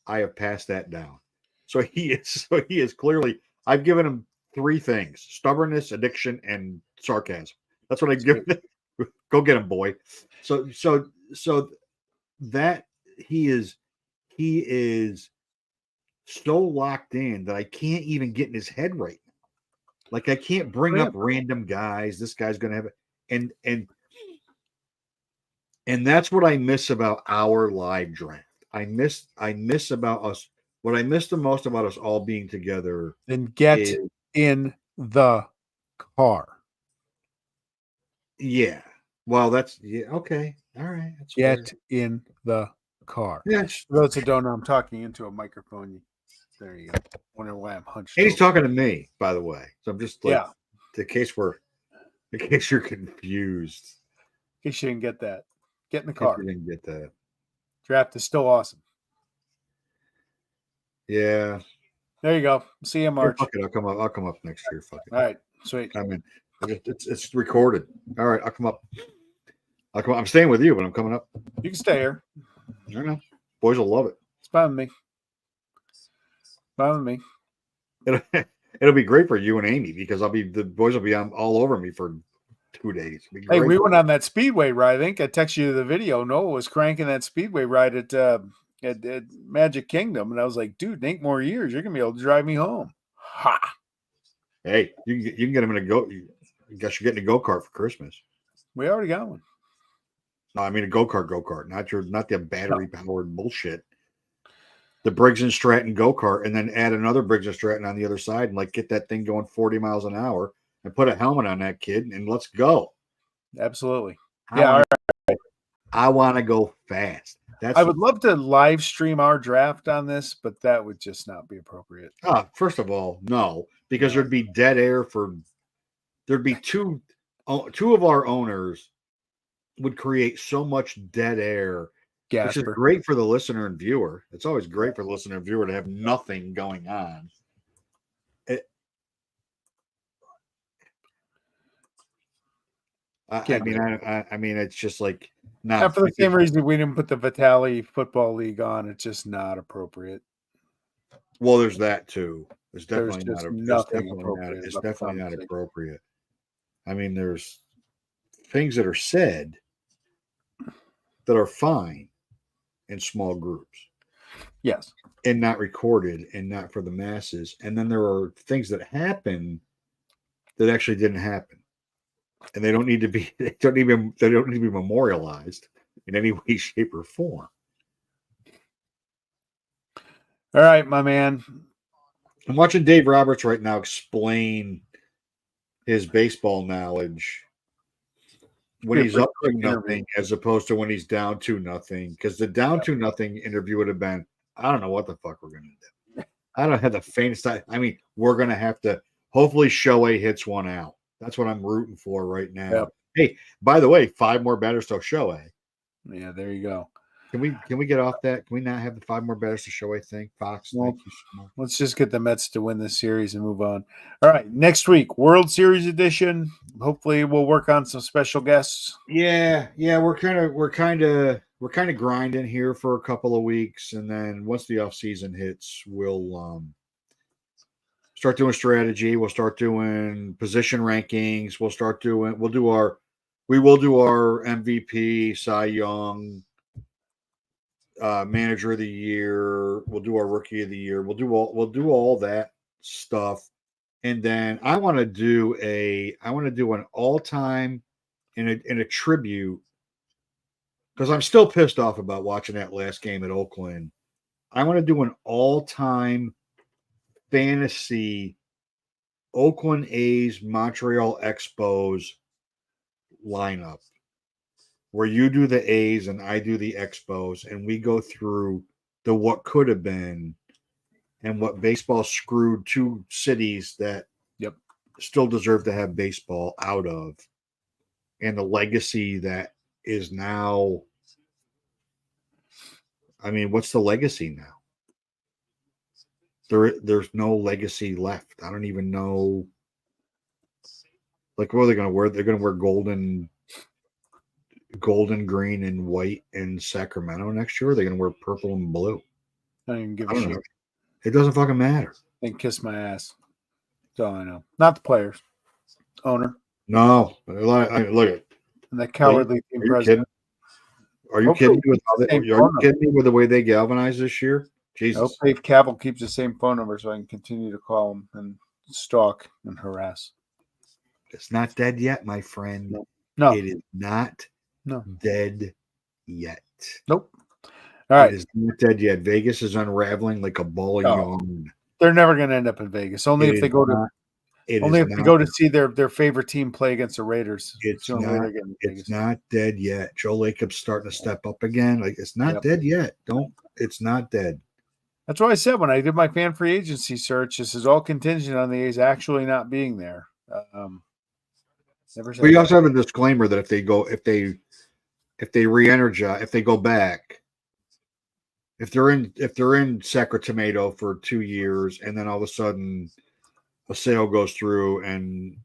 I have passed that down. So he is clearly, I've given him 3 things: stubbornness, addiction, and sarcasm. That's what I give him. Go get him, boy. So that he is so locked in that I can't even get in his head right now. Like, I can't bring up random guys. This guy's going to have it. And that's what I miss about our live draft. I miss about us. What I miss the most about us all being together. Then get in the car. Yeah. Well, that's okay. All right. That's get fair. In the car. Yes. For those that don't know, I'm talking into a microphone. There you go. Wonder why I'm hunched. And he's talking to me, by the way. So I'm just like, in case you're confused. In case you didn't get that. Get in the car. You didn't get that. Draft is still awesome. Yeah. There you go. See you in March. Fuck it. I'll come up next year. Fuck it. All right. Sweet. I mean, it's recorded. All right. I'll come up. I'm staying with you, but I'm coming up. You can stay here. I know. Boys will love it. It's fine with me. It'll be great for you and Amy, because the boys will be all over me for 2 days. Hey, we went on that Speedway ride. I think I texted you the video. Noah was cranking that Speedway ride at Magic Kingdom, and I was like, dude, in 8 more years, you're gonna be able to drive me home. Ha! Hey, you can get him in a go. I guess you're getting a go-kart for Christmas. We already got one. No, I mean a go-kart, not the battery-powered bullshit. The Briggs and Stratton go-kart, and then add another Briggs and Stratton on the other side, and like get that thing going 40 miles an hour, and put a helmet on that kid, and let's go. Absolutely. I want to go fast. I would love to live stream our draft on this, but that would just not be appropriate. First of all, no, because there'd be dead air there'd be two of our owners would create so much dead air, which is great for the listener and viewer. It's always great for the listener and viewer to have nothing going on. I mean, it's just like not for the same reason we didn't put the Vitali Football League on. It's just not appropriate. Well, there's that too. It's definitely not appropriate. I mean, there's things that are said that are fine in small groups. Yes. And not recorded and not for the masses. And then there are things that happen that actually didn't happen. And they don't need to be memorialized in any way, shape, or form. All right, my man. I'm watching Dave Roberts right now explain his baseball knowledge when he's up 2-0 as opposed to when he's down 2-0. Because the down 2-0 interview would have been, I don't know what the fuck we're gonna do. I don't have the faintest idea. I mean, we're gonna have to. Hopefully, Shohei hits one out. That's what I'm rooting for right now. Yep. Hey, by the way, 5 more batters till Shohei. Yeah, there you go. Can we get off that? Can we not have the 5 more batters to Shohei thing? Fox, Well, thank you so much. let's just get the Mets to win this series and move on. All right, next week, World Series edition. Hopefully, we'll work on some special guests. Yeah, we're kind of grinding here for a couple of weeks, and then once the off season hits, we'll start doing strategy. We'll start doing position rankings. We will do our MVP, Cy Young, manager of the year. We'll do our rookie of the year. We'll do all that stuff, and then I want to do an all time in a tribute, because I'm still pissed off about watching that last game at Oakland. I want to do an all time fantasy Oakland A's Montreal Expos lineup, where you do the A's and I do the Expos, and we go through the what could have been and what baseball screwed 2 cities that still deserve to have baseball out of, and the legacy that is now. I mean, what's the legacy now? There's no legacy left. I don't even know. Like, what are they going to wear? They're going to wear golden, green, and white in Sacramento next year. Or are they going to wear purple and blue? I don't even give I a don't shit. know. It doesn't fucking matter. Then kiss my ass. That's all I know. Not the players. Owner. No. Look at. And that cowardly team Are you president. kidding? Are you kidding me with the way they galvanized this year? Jesus. I hope Dave Cabell keeps the same phone number so I can continue to call him and stalk and harass. It's not dead yet, my friend. No. It is not dead yet. Nope. All right. It is not dead yet. Vegas is unraveling like a ball of yarn. They're never going to end up in Vegas. Only if they go to see their favorite team play against the Raiders. It's not dead yet. Joe Lacob's starting to step up again. Like, it's not dead yet. It's not dead. That's what I said when I did my fan free agency search. This is all contingent on the A's actually not being there. We also have a disclaimer that if they re-energize, if they go back, if they're in Sacramento for 2 years, and then all of a sudden a sale goes through and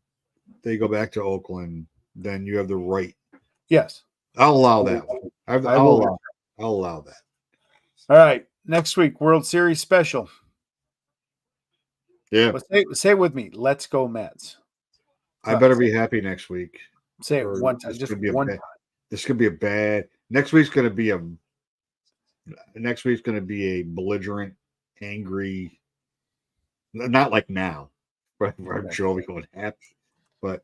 they go back to Oakland, then you have the right. Yes, I'll allow that one. I'll allow that. All right, next week, World Series special. Yeah, but say it with me. Let's go Mets. I better be happy next week. Say it one time. Just one time. This could be a bad. Next week's going to be a belligerent, angry. Not like now, but I'm sure we won't happen. But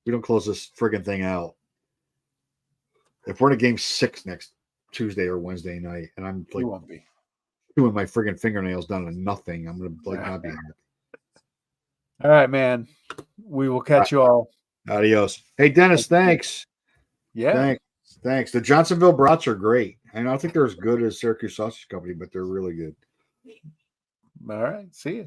we don't close this friggin' thing out. If we're in a game 6 next Tuesday or Wednesday night, and I'm like, you won't be doing my friggin' fingernails down to nothing, I'm gonna not be happy. All right, man. We will catch you all. Adios. Hey, Dennis, thanks. Yeah. Thanks. The Johnsonville brats are great. I don't think they're as good as Syracuse Sausage Company, but they're really good. All right. See you.